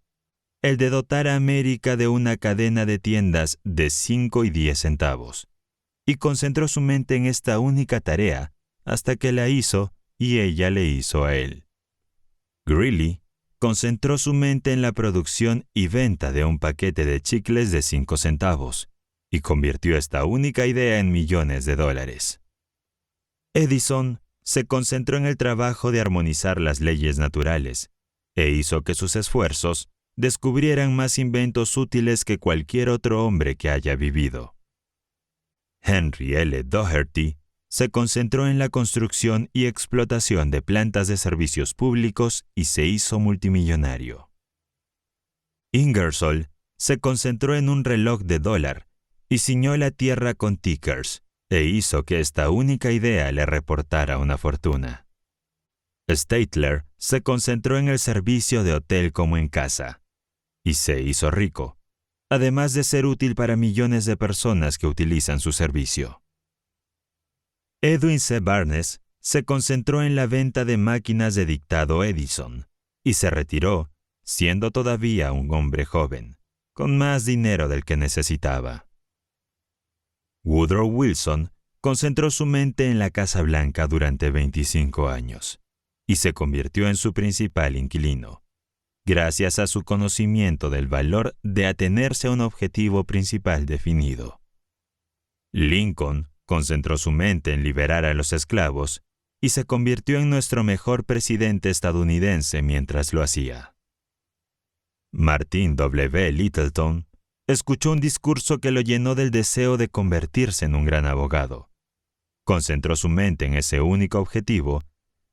[SPEAKER 2] el de dotar a América de una cadena de tiendas de 5 y 10 centavos, y concentró su mente en esta única tarea hasta que la hizo y ella le hizo a él. Greeley concentró su mente en la producción y venta de un paquete de chicles de 5 centavos y convirtió esta única idea en millones de dólares. Edison se concentró en el trabajo de armonizar las leyes naturales e hizo que sus esfuerzos descubrieran más inventos útiles que cualquier otro hombre que haya vivido. Henry L. Doherty se concentró en la construcción y explotación de plantas de servicios públicos y se hizo multimillonario. Ingersoll se concentró en un reloj de dólar y ciñó la tierra con tickers e hizo que esta única idea le reportara una fortuna. Statler se concentró en el servicio de hotel como en casa y se hizo rico, además de ser útil para millones de personas que utilizan su servicio. Edwin C. Barnes se concentró en la venta de máquinas de dictado Edison y se retiró, siendo todavía un hombre joven, con más dinero del que necesitaba. Woodrow Wilson concentró su mente en la Casa Blanca durante 25 años y se convirtió en su principal inquilino, gracias a su conocimiento del valor de atenerse a un objetivo principal definido. Lincoln concentró su mente en liberar a los esclavos y se convirtió en nuestro mejor presidente estadounidense mientras lo hacía. Martin W. Littleton escuchó un discurso que lo llenó del deseo de convertirse en un gran abogado. Concentró su mente en ese único objetivo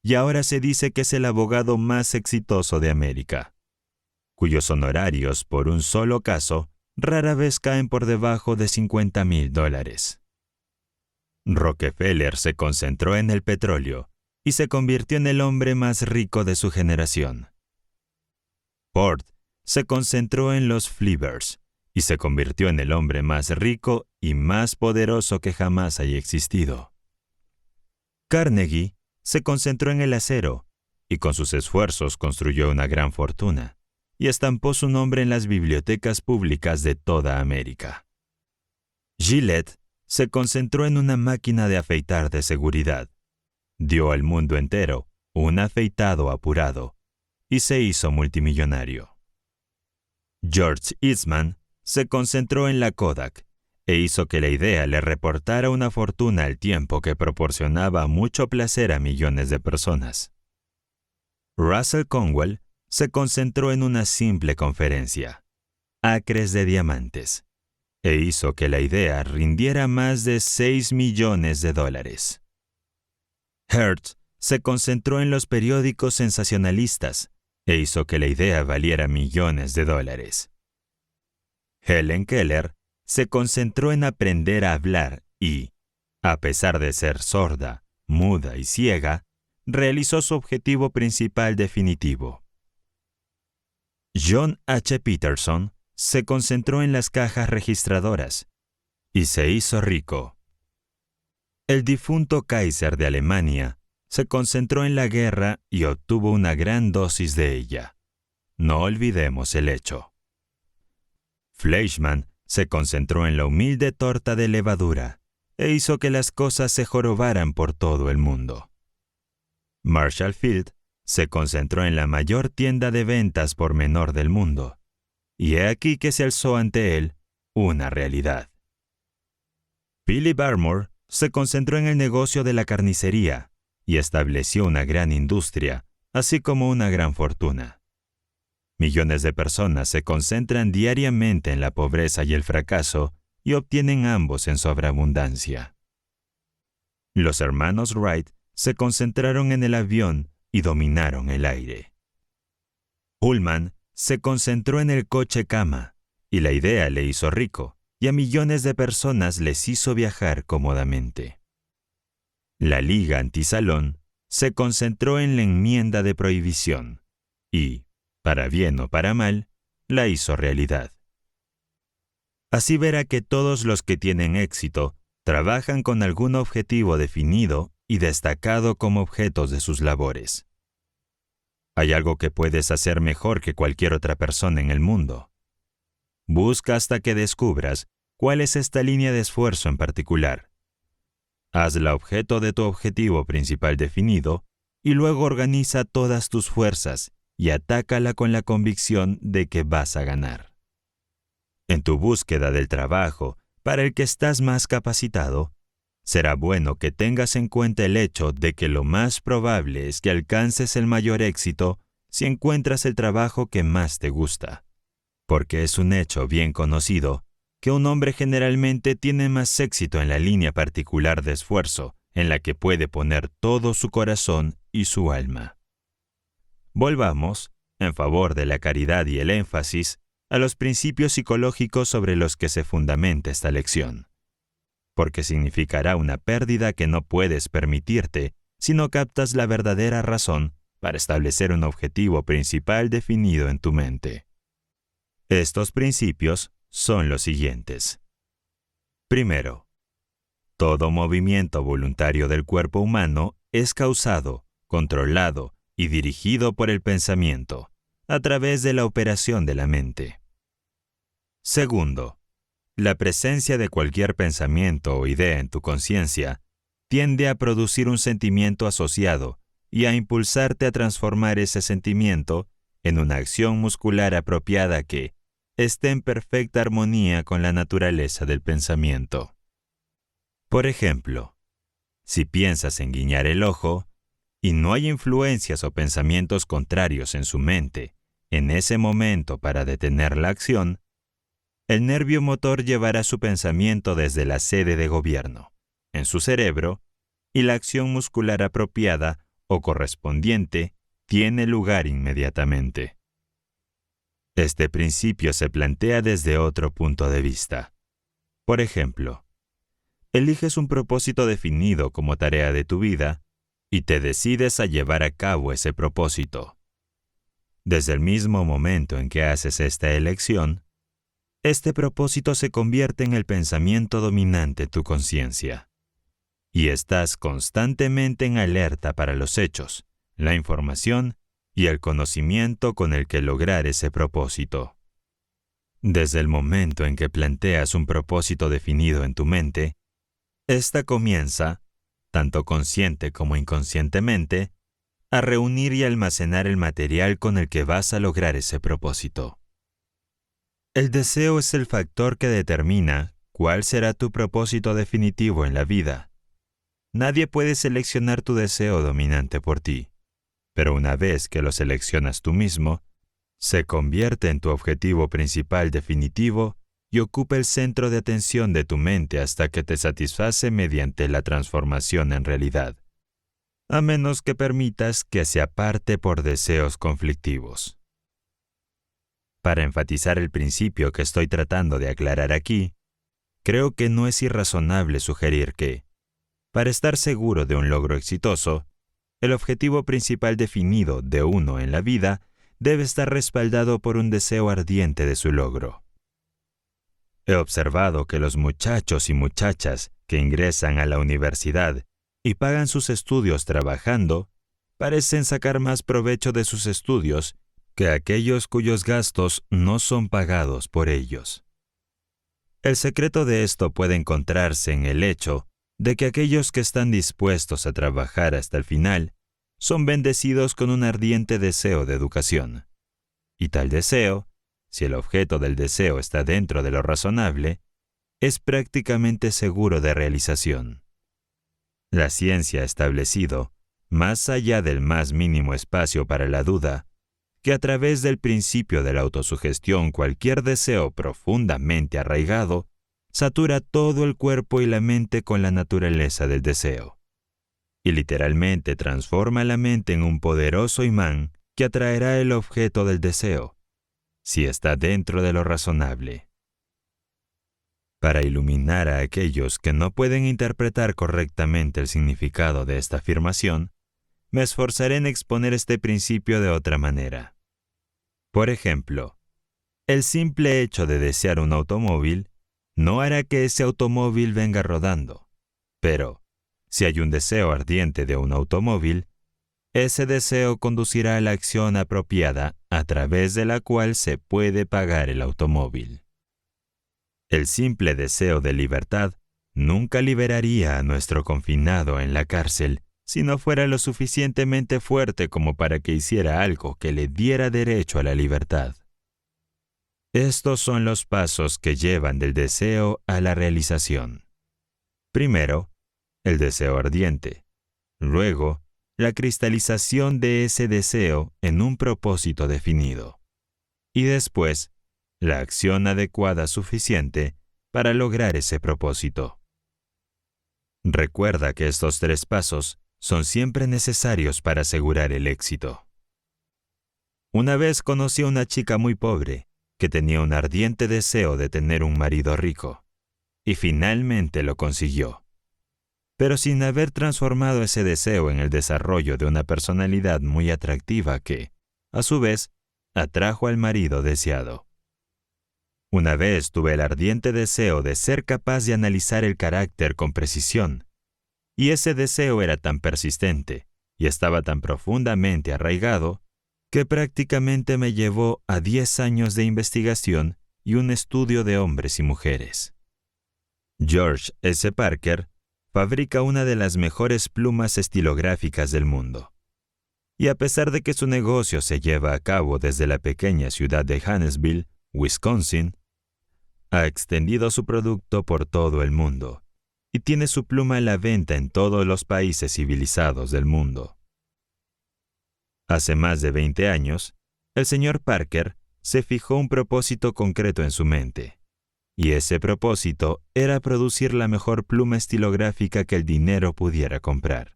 [SPEAKER 2] y ahora se dice que es el abogado más exitoso de América, cuyos honorarios por un solo caso rara vez caen por debajo de $50,000. Rockefeller se concentró en el petróleo y se convirtió en el hombre más rico de su generación. Ford se concentró en los Flibbers y se convirtió en el hombre más rico y más poderoso que jamás haya existido. Carnegie se concentró en el acero y con sus esfuerzos construyó una gran fortuna y estampó su nombre en las bibliotecas públicas de toda América. Gillette se concentró en una máquina de afeitar de seguridad, dio al mundo entero un afeitado apurado y se hizo multimillonario. George Eastman se concentró en la Kodak e hizo que la idea le reportara una fortuna al tiempo que proporcionaba mucho placer a millones de personas. Russell Conwell se concentró en una simple conferencia, acres de diamantes, e hizo que la idea rindiera más de $6 millones. Hertz se concentró en los periódicos sensacionalistas e hizo que la idea valiera millones de dólares. Helen Keller se concentró en aprender a hablar y, a pesar de ser sorda, muda y ciega, realizó su objetivo principal definitivo. John H. Peterson se concentró en las cajas registradoras y se hizo rico. El difunto Kaiser de Alemania se concentró en la guerra y obtuvo una gran dosis de ella. No olvidemos el hecho. Fleischmann se concentró en la humilde torta de levadura e hizo que las cosas se jorobaran por todo el mundo. Marshall Field se concentró en la mayor tienda de ventas por menor del mundo, y he aquí que se alzó ante él una realidad. Philip Armour se concentró en el negocio de la carnicería y estableció una gran industria, así como una gran fortuna. Millones de personas se concentran diariamente en la pobreza y el fracaso y obtienen ambos en sobreabundancia. Los hermanos Wright se concentraron en el avión y dominaron el aire. Pullman se concentró en el coche cama y la idea le hizo rico y a millones de personas les hizo viajar cómodamente. La Liga Antisalón se concentró en la enmienda de prohibición y, para bien o para mal, la hizo realidad. Así verá que todos los que tienen éxito trabajan con algún objetivo definido y destacado como objetos de sus labores. Hay algo que puedes hacer mejor que cualquier otra persona en el mundo. Busca hasta que descubras cuál es esta línea de esfuerzo en particular. Hazla objeto de tu objetivo principal definido y luego organiza todas tus fuerzas y atácala con la convicción de que vas a ganar. En tu búsqueda del trabajo para el que estás más capacitado, será bueno que tengas en cuenta el hecho de que lo más probable es que alcances el mayor éxito si encuentras el trabajo que más te gusta, porque es un hecho bien conocido que un hombre generalmente tiene más éxito en la línea particular de esfuerzo en la que puede poner todo su corazón y su alma. Volvamos, en favor de la caridad y el énfasis, a los principios psicológicos sobre los que se fundamenta esta lección, porque significará una pérdida que no puedes permitirte si no captas la verdadera razón para establecer un objetivo principal definido en tu mente. Estos principios son los siguientes. Primero, todo movimiento voluntario del cuerpo humano es causado, controlado y dirigido por el pensamiento, a través de la operación de la mente. Segundo, la presencia de cualquier pensamiento o idea en tu conciencia tiende a producir un sentimiento asociado y a impulsarte a transformar ese sentimiento en una acción muscular apropiada que esté en perfecta armonía con la naturaleza del pensamiento. Por ejemplo, si piensas en guiñar el ojo y no hay influencias o pensamientos contrarios en su mente en ese momento para detener la acción, el nervio motor llevará su pensamiento desde la sede de gobierno, en su cerebro, y la acción muscular apropiada o correspondiente tiene lugar inmediatamente. Este principio se plantea desde otro punto de vista. Por ejemplo, eliges un propósito definido como tarea de tu vida y te decides a llevar a cabo ese propósito. Desde el mismo momento en que haces esta elección, este propósito se convierte en el pensamiento dominante en tu conciencia. Y estás constantemente en alerta para los hechos, la información y el conocimiento con el que lograr ese propósito. Desde el momento en que planteas un propósito definido en tu mente, ésta comienza, tanto consciente como inconscientemente, a reunir y almacenar el material con el que vas a lograr ese propósito. El deseo es el factor que determina cuál será tu propósito definitivo en la vida. Nadie puede seleccionar tu deseo dominante por ti, pero una vez que lo seleccionas tú mismo, se convierte en tu objetivo principal definitivo y ocupa el centro de atención de tu mente hasta que te satisface mediante la transformación en realidad, a menos que permitas que se aparte por deseos conflictivos. Para enfatizar el principio que estoy tratando de aclarar aquí, creo que no es irrazonable sugerir que, para estar seguro de un logro exitoso, el objetivo principal definido de uno en la vida debe estar respaldado por un deseo ardiente de su logro. He observado que los muchachos y muchachas que ingresan a la universidad y pagan sus estudios trabajando, parecen sacar más provecho de sus estudios que aquellos cuyos gastos no son pagados por ellos. El secreto de esto puede encontrarse en el hecho de que aquellos que están dispuestos a trabajar hasta el final son bendecidos con un ardiente deseo de educación. Y tal deseo, si el objeto del deseo está dentro de lo razonable, es prácticamente seguro de realización. La ciencia ha establecido, más allá del más mínimo espacio para la duda, que a través del principio de la autosugestión cualquier deseo profundamente arraigado satura todo el cuerpo y la mente con la naturaleza del deseo, y literalmente transforma la mente en un poderoso imán que atraerá el objeto del deseo, si está dentro de lo razonable. Para iluminar a aquellos que no pueden interpretar correctamente el significado de esta afirmación, me esforzaré en exponer este principio de otra manera. Por ejemplo, El simple hecho de desear un automóvil no hará que ese automóvil venga rodando. Pero, si hay un deseo ardiente de un automóvil, ese deseo conducirá a la acción apropiada a través de la cual se puede pagar el automóvil. El simple deseo de libertad nunca liberaría a nuestro confinado en la cárcel si no fuera lo suficientemente fuerte como para que hiciera algo que le diera derecho a la libertad. Estos son los pasos que llevan del deseo a la realización. Primero, el deseo ardiente. Luego, la cristalización de ese deseo en un propósito definido. Y después, la acción adecuada suficiente para lograr ese propósito. Recuerda que estos 3 pasos son siempre necesarios para asegurar el éxito. Una vez conocí a una chica muy pobre que tenía un ardiente deseo de tener un marido rico, y finalmente lo consiguió, pero sin haber transformado ese deseo en el desarrollo de una personalidad muy atractiva que, a su vez, atrajo al marido deseado. Una vez tuve el ardiente deseo de ser capaz de analizar el carácter con precisión, y ese deseo era tan persistente y estaba tan profundamente arraigado que prácticamente me llevó a 10 años de investigación y un estudio de hombres y mujeres. George S. Parker fabrica una de las mejores plumas estilográficas del mundo. Y a pesar de que su negocio se lleva a cabo desde la pequeña ciudad de Huntsville, Wisconsin, ha extendido su producto por todo el mundo y tiene su pluma a la venta en todos los países civilizados del mundo. Hace más de 20 años, el señor Parker se fijó un propósito concreto en su mente, y ese propósito era producir la mejor pluma estilográfica que el dinero pudiera comprar.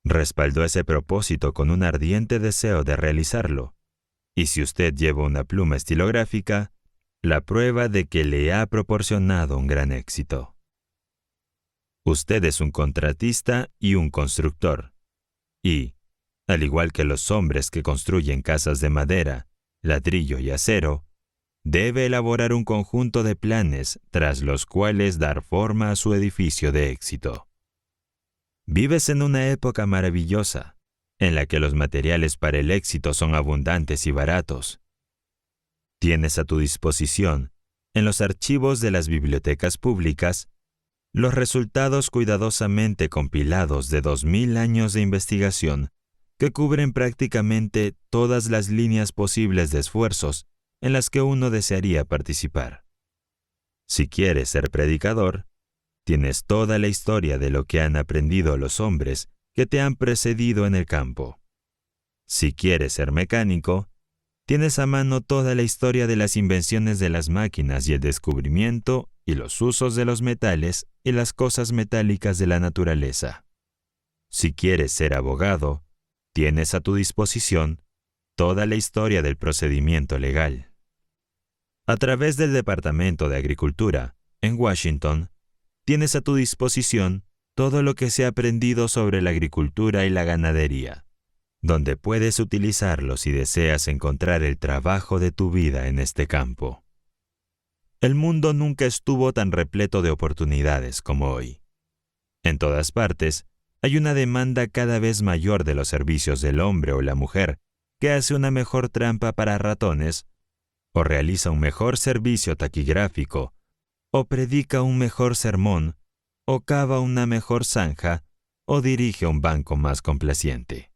[SPEAKER 2] Respaldó ese propósito con un ardiente deseo de realizarlo, y si usted lleva una pluma estilográfica, la prueba de que le ha proporcionado un gran éxito. Usted es un contratista y un constructor, y, al igual que los hombres que construyen casas de madera, ladrillo y acero, debe elaborar un conjunto de planes tras los cuales dar forma a su edificio de éxito. Vives en una época maravillosa, en la que los materiales para el éxito son abundantes y baratos. Tienes a tu disposición, en los archivos de las bibliotecas públicas, los resultados cuidadosamente compilados de 2000 años de investigación que cubren prácticamente todas las líneas posibles de esfuerzos en las que uno desearía participar. Si quieres ser predicador, tienes toda la historia de lo que han aprendido los hombres que te han precedido en el campo. Si quieres ser mecánico, tienes a mano toda la historia de las invenciones de las máquinas y el descubrimiento y los usos de los metales y las cosas metálicas de la naturaleza. Si quieres ser abogado, tienes a tu disposición toda la historia del procedimiento legal. A través del Departamento de Agricultura, en Washington, tienes a tu disposición todo lo que se ha aprendido sobre la agricultura y la ganadería, donde puedes utilizarlo si deseas encontrar el trabajo de tu vida en este campo. El mundo nunca estuvo tan repleto de oportunidades como hoy. En todas partes, hay una demanda cada vez mayor de los servicios del hombre o la mujer que hace una mejor trampa para ratones, o realiza un mejor servicio taquigráfico, o predica un mejor sermón, o cava una mejor zanja, o dirige un banco más complaciente.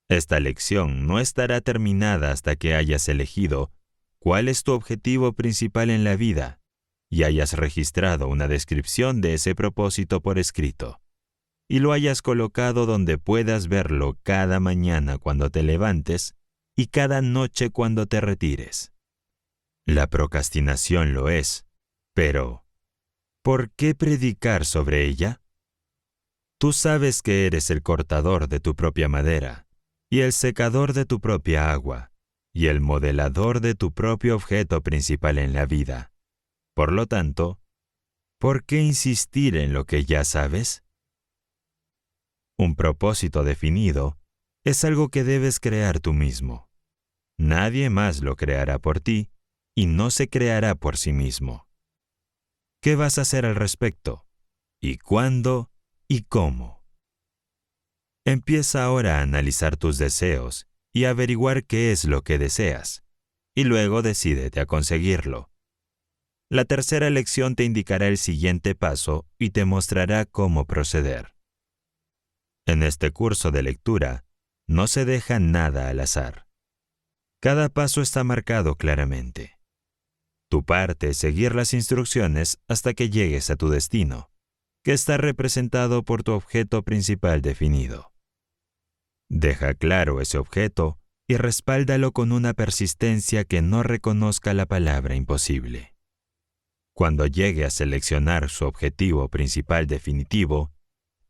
[SPEAKER 2] Esta lección no estará terminada hasta que hayas elegido cuál es tu objetivo principal en la vida y hayas registrado una descripción de ese propósito por escrito, y lo hayas colocado donde puedas verlo cada mañana cuando te levantes y cada noche cuando te retires. La procrastinación lo es, pero ¿por qué predicar sobre ella? Tú sabes que eres el cortador de tu propia madera, y el secador de tu propia agua, y el modelador de tu propio objeto principal en la vida. Por lo tanto, ¿por qué insistir en lo que ya sabes? Un propósito definido es algo que debes crear tú mismo. Nadie más lo creará por ti y no se creará por sí mismo. ¿Qué vas a hacer al respecto? ¿Y cuándo? ¿Y cómo? Empieza ahora a analizar tus deseos y a averiguar qué es lo que deseas, y luego decídete a conseguirlo. La tercera lección te indicará el siguiente paso y te mostrará cómo proceder. En este curso de lectura, no se deja nada al azar. Cada paso está marcado claramente. Tu parte es seguir las instrucciones hasta que llegues a tu destino, que está representado por tu objeto principal definido. Deja claro ese objeto y respáldalo con una persistencia que no reconozca la palabra imposible. Cuando llegue a seleccionar su objetivo principal definitivo,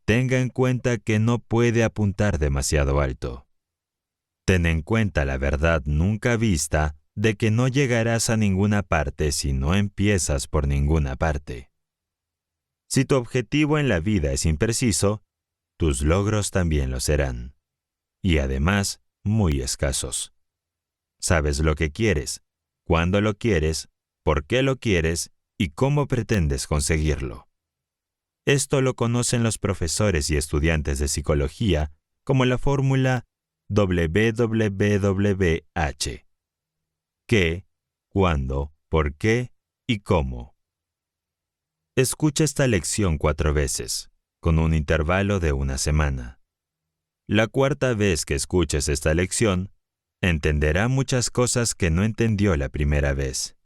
[SPEAKER 2] tenga en cuenta que no puede apuntar demasiado alto. Ten en cuenta la verdad nunca vista de que no llegarás a ninguna parte si no empiezas por ninguna parte. Si tu objetivo en la vida es impreciso, tus logros también lo serán. Y además, muy escasos. Sabes lo que quieres, cuándo lo quieres, por qué lo quieres y cómo pretendes conseguirlo. Esto lo conocen los profesores y estudiantes de psicología como la fórmula WWWH. ¿Qué, cuándo, por qué y cómo? Escucha esta lección 4 veces, con un intervalo de 1 semana. La cuarta vez que escuches esta lección, entenderá muchas cosas que no entendió la primera vez.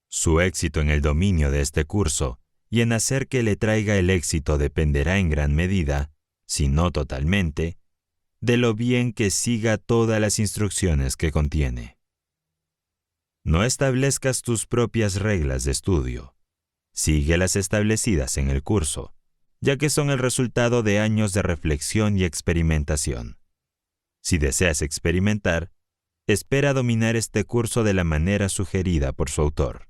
[SPEAKER 2] Su éxito en el dominio de este curso y en hacer que le traiga el éxito dependerá en gran medida, si no totalmente, de lo bien que siga todas las instrucciones que contiene. No establezcas tus propias reglas de estudio. Sigue las establecidas en el curso, ya que son el resultado de años de reflexión y experimentación. Si deseas experimentar, espera dominar este curso de la manera sugerida por su autor.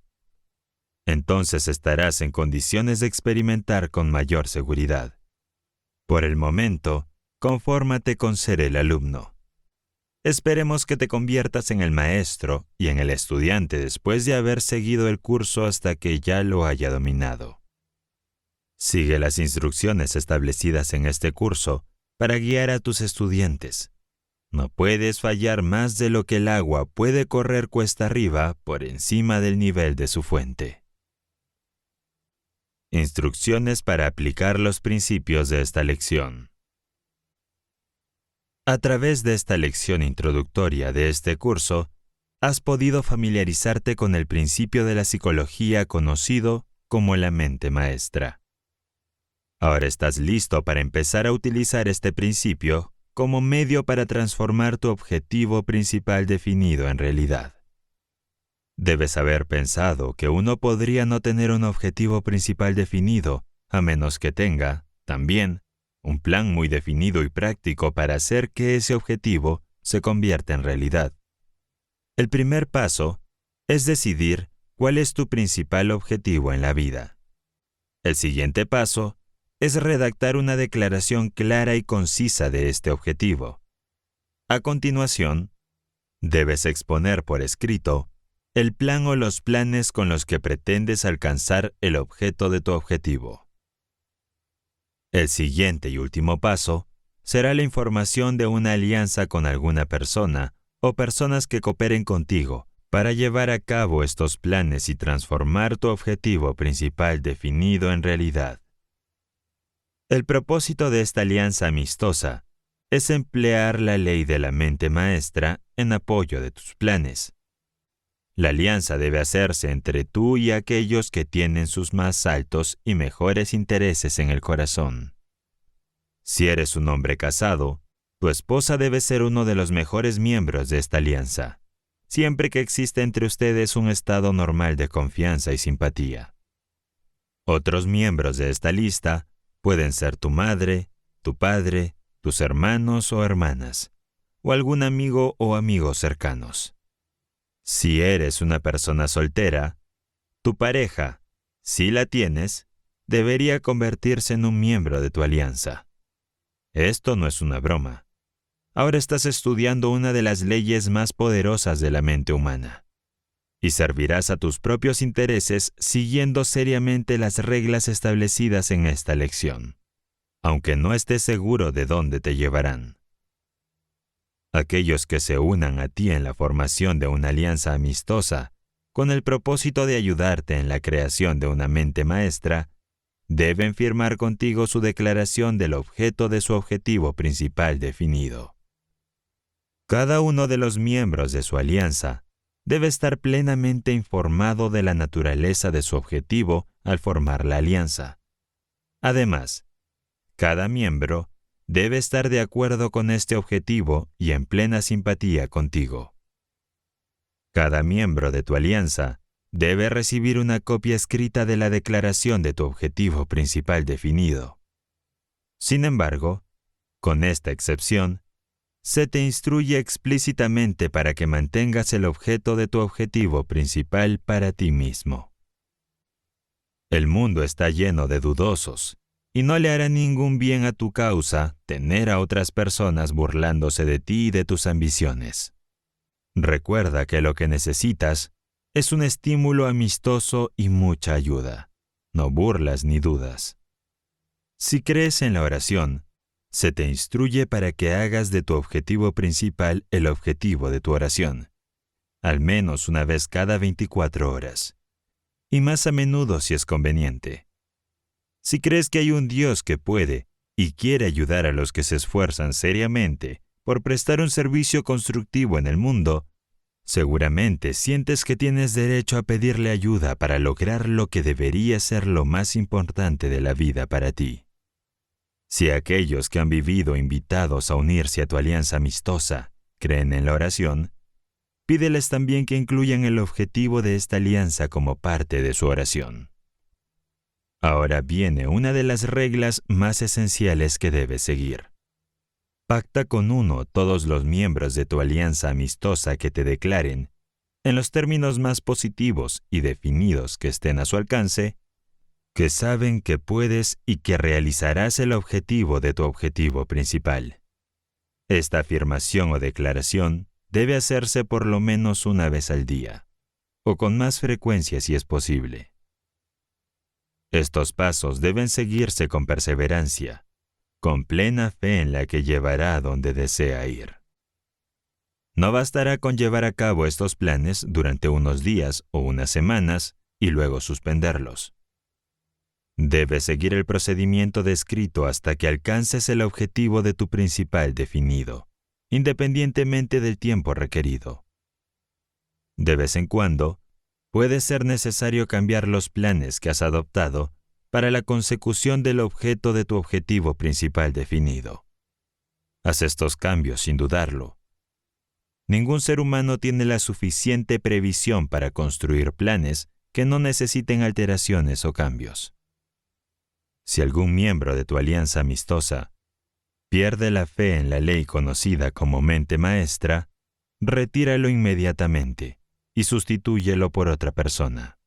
[SPEAKER 2] Entonces estarás en condiciones de experimentar con mayor seguridad. Por el momento, confórmate con ser el alumno. Esperemos que te conviertas en el maestro y en el estudiante después de haber seguido el curso hasta que ya lo haya dominado. Sigue las instrucciones establecidas en este curso para guiar a tus estudiantes. No puedes fallar más de lo que el agua puede correr cuesta arriba por encima del nivel de su fuente. Instrucciones para aplicar los principios de esta lección. A través de esta lección introductoria de este curso, has podido familiarizarte con el principio de la psicología conocido como la mente maestra. Ahora estás listo para empezar a utilizar este principio como medio para transformar tu objetivo principal definido en realidad. Debes haber pensado que uno podría no tener un objetivo principal definido a menos que tenga, también, un plan muy definido y práctico para hacer que ese objetivo se convierta en realidad. El primer paso es decidir cuál es tu principal objetivo en la vida. El siguiente paso es redactar una declaración clara y concisa de este objetivo. A continuación, debes exponer por escrito el plan o los planes con los que pretendes alcanzar el objeto de tu objetivo. El siguiente y último paso será la información de una alianza con alguna persona o personas que cooperen contigo para llevar a cabo estos planes y transformar tu objetivo principal definido en realidad. El propósito de esta alianza amistosa es emplear la ley de la mente maestra en apoyo de tus planes. La alianza debe hacerse entre tú y aquellos que tienen sus más altos y mejores intereses en el corazón. Si eres un hombre casado, tu esposa debe ser uno de los mejores miembros de esta alianza, siempre que exista entre ustedes un estado normal de confianza y simpatía. Otros miembros de esta lista pueden ser tu madre, tu padre, tus hermanos o hermanas, o algún amigo o amigos cercanos. Si eres una persona soltera, tu pareja, si la tienes, debería convertirse en un miembro de tu alianza. Esto no es una broma. ahora estás estudiando una de las leyes más poderosas de la mente humana. Y servirás a tus propios intereses siguiendo seriamente las reglas establecidas en esta lección, aunque no estés seguro de dónde te llevarán. Aquellos que se unan a ti en la formación de una alianza amistosa, con el propósito de ayudarte en la creación de una mente maestra, deben firmar contigo su declaración del objeto de su objetivo principal definido. Cada uno de los miembros de su alianza debe estar plenamente informado de la naturaleza de su objetivo al formar la alianza. Además, cada miembro debe estar de acuerdo con este objetivo y en plena simpatía contigo. Cada miembro de tu alianza debe recibir una copia escrita de la declaración de tu objetivo principal definido. Sin embargo, con esta excepción, se te instruye explícitamente para que mantengas el objeto de tu objetivo principal para ti mismo. El mundo está lleno de dudosos, y no le hará ningún bien a tu causa tener a otras personas burlándose de ti y de tus ambiciones. Recuerda que lo que necesitas es un estímulo amistoso y mucha ayuda, no burlas ni dudas. Si crees en la oración, se te instruye para que hagas de tu objetivo principal el objetivo de tu oración, al menos una vez cada 24 horas, y más a menudo si es conveniente. Si crees que hay un Dios que puede y quiere ayudar a los que se esfuerzan seriamente por prestar un servicio constructivo en el mundo, seguramente sientes que tienes derecho a pedirle ayuda para lograr lo que debería ser lo más importante de la vida para ti. Si aquellos que han vivido invitados a unirse a tu alianza amistosa creen en la oración, pídeles también que incluyan el objetivo de esta alianza como parte de su oración. Ahora viene una de las reglas más esenciales que debes seguir. Pacta con uno todos los miembros de tu alianza amistosa que te declaren, en los términos más positivos y definidos que estén a su alcance, que saben que puedes y que realizarás el objetivo de tu objetivo principal. Esta afirmación o declaración debe hacerse por lo menos una vez al día, o con más frecuencia si es posible. Estos pasos deben seguirse con perseverancia, con plena fe en la que llevará a donde desea ir. No bastará con llevar a cabo estos planes durante unos días o unas semanas y luego suspenderlos. Debes seguir el procedimiento descrito hasta que alcances el objetivo de tu principal definido, independientemente del tiempo requerido. De vez en cuando, puede ser necesario cambiar los planes que has adoptado para la consecución del objeto de tu objetivo principal definido. Haz estos cambios sin dudarlo. Ningún ser humano tiene la suficiente previsión para construir planes que no necesiten alteraciones o cambios. Si algún miembro de tu alianza amistosa pierde la fe en la ley conocida como mente maestra, retíralo inmediatamente y sustitúyelo por otra persona.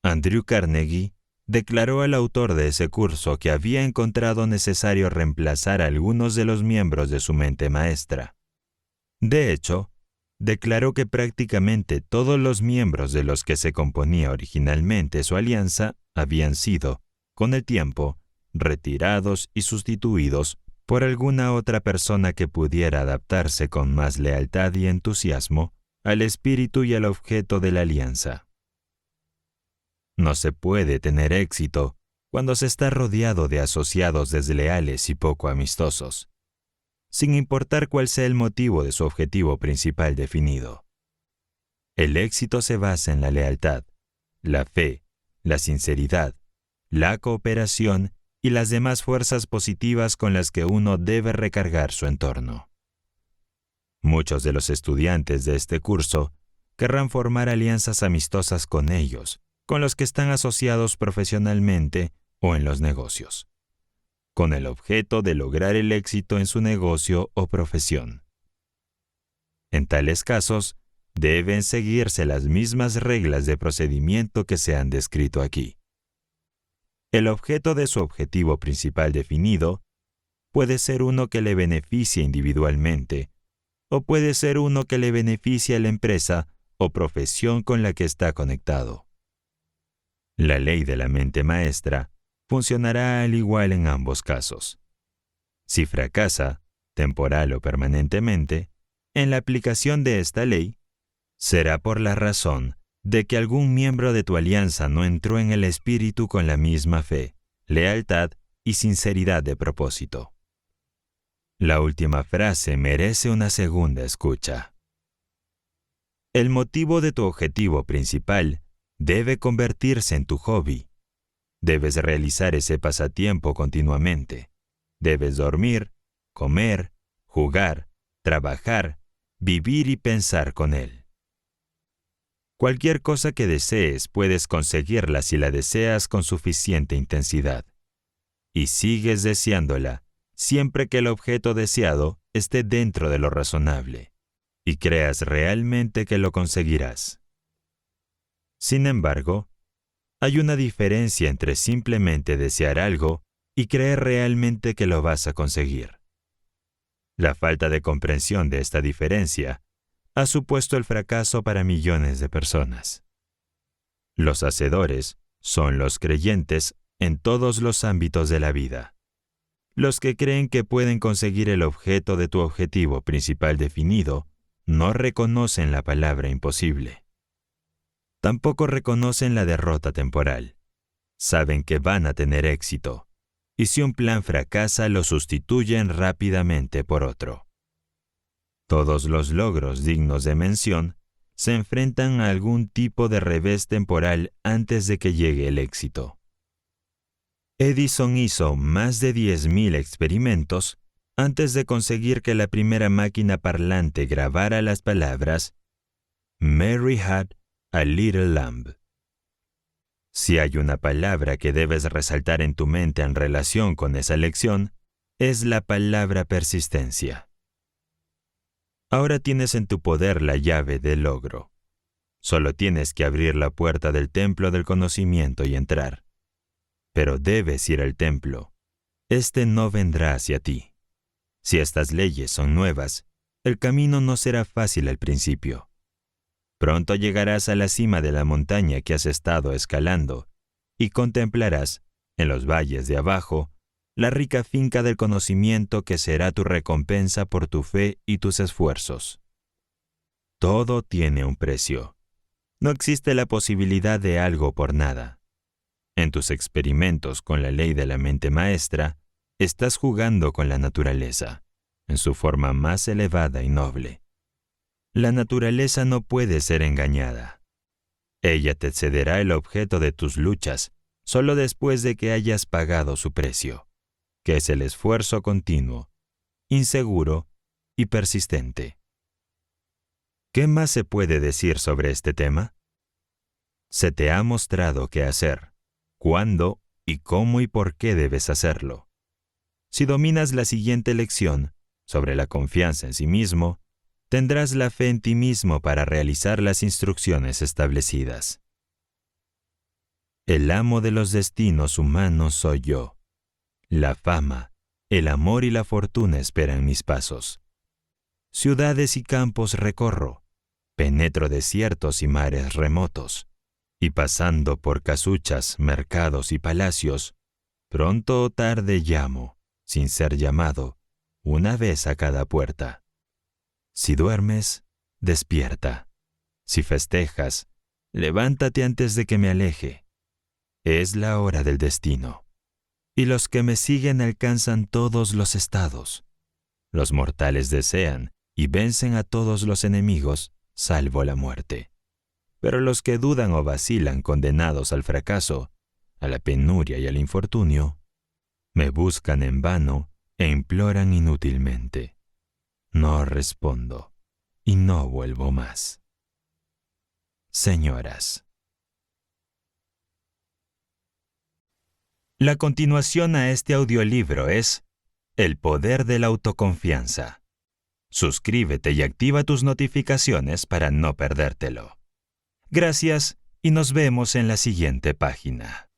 [SPEAKER 2] Andrew Carnegie declaró al autor de ese curso que había encontrado necesario reemplazar a algunos de los miembros de su mente maestra. De hecho, declaró que prácticamente todos los miembros de los que se componía originalmente su alianza habían sido, con el tiempo, retirados y sustituidos por alguna otra persona que pudiera adaptarse con más lealtad y entusiasmo al espíritu y al objeto de la alianza. No se puede tener éxito cuando se está rodeado de asociados desleales y poco amistosos, sin importar cuál sea el motivo de su objetivo principal definido. El éxito se basa en la lealtad, la fe, la sinceridad, la cooperación y las demás fuerzas positivas con las que uno debe recargar su entorno. Muchos de los estudiantes de este curso querrán formar alianzas amistosas con ellos, con los que están asociados profesionalmente o en los negocios, con el objeto de lograr el éxito en su negocio o profesión. En tales casos, deben seguirse las mismas reglas de procedimiento que se han descrito aquí. El objeto de su objetivo principal definido puede ser uno que le beneficie individualmente, o puede ser uno que le beneficie a la empresa o profesión con la que está conectado. La ley de la mente maestra funcionará al igual en ambos casos. Si fracasa, temporal o permanentemente, en la aplicación de esta ley, será por la razón de que algún miembro de tu alianza no entró en el espíritu con la misma fe, lealtad y sinceridad de propósito. La última frase merece una segunda escucha. El motivo de tu objetivo principal debe convertirse en tu hobby. Debes realizar ese pasatiempo continuamente. Debes dormir, comer, jugar, trabajar, vivir y pensar con él. Cualquier cosa que desees puedes conseguirla si la deseas con suficiente intensidad. Y sigues deseándola siempre que el objeto deseado esté dentro de lo razonable y creas realmente que lo conseguirás. Sin embargo, hay una diferencia entre simplemente desear algo y creer realmente que lo vas a conseguir. La falta de comprensión de esta diferencia ha supuesto el fracaso para millones de personas. Los hacedores son los creyentes en todos los ámbitos de la vida. Los que creen que pueden conseguir el objeto de tu objetivo principal definido no reconocen la palabra imposible. Tampoco reconocen la derrota temporal. Saben que van a tener éxito, y si un plan fracasa, lo sustituyen rápidamente por otro. Todos los logros dignos de mención se enfrentan a algún tipo de revés temporal antes de que llegue el éxito. Edison hizo más de 10.000 experimentos antes de conseguir que la primera máquina parlante grabara las palabras "Mary had a little lamb". Si hay una palabra que debes resaltar en tu mente en relación con esa lección, es la palabra persistencia. Ahora tienes en tu poder la llave del logro. Solo tienes que abrir la puerta del templo del conocimiento y entrar. Pero debes ir al templo. Este no vendrá hacia ti. Si estas leyes son nuevas, el camino no será fácil al principio. Pronto llegarás a la cima de la montaña que has estado escalando y contemplarás, en los valles de abajo, la rica finca del conocimiento que será tu recompensa por tu fe y tus esfuerzos. Todo tiene un precio. No existe la posibilidad de algo por nada. En tus experimentos con la ley de la mente maestra, estás jugando con la naturaleza, en su forma más elevada y noble. La naturaleza no puede ser engañada. Ella te cederá el objeto de tus luchas solo después de que hayas pagado su precio, que es el esfuerzo continuo, inseguro y persistente. ¿Qué más se puede decir sobre este tema? Se te ha mostrado qué hacer, cuándo y cómo y por qué debes hacerlo. Si dominas la siguiente lección sobre la confianza en sí mismo, tendrás la fe en ti mismo para realizar las instrucciones establecidas. El amo de los destinos humanos soy yo. La fama, el amor y la fortuna esperan mis pasos. Ciudades y campos recorro, penetro desiertos y mares remotos, y pasando por casuchas, mercados y palacios, pronto o tarde llamo, sin ser llamado, una vez a cada puerta. Si duermes, despierta. Si festejas, levántate antes de que me aleje. Es la hora del destino. Y los que me siguen alcanzan todos los estados. Los mortales desean y vencen a todos los enemigos, salvo la muerte. Pero los que dudan o vacilan, condenados al fracaso, a la penuria y al infortunio, me buscan en vano e imploran inútilmente. No respondo y no vuelvo más. Señoras. La continuación a este audiolibro es El poder de la autoconfianza. Suscríbete y activa tus notificaciones para no perdértelo. Gracias y nos vemos en la siguiente página.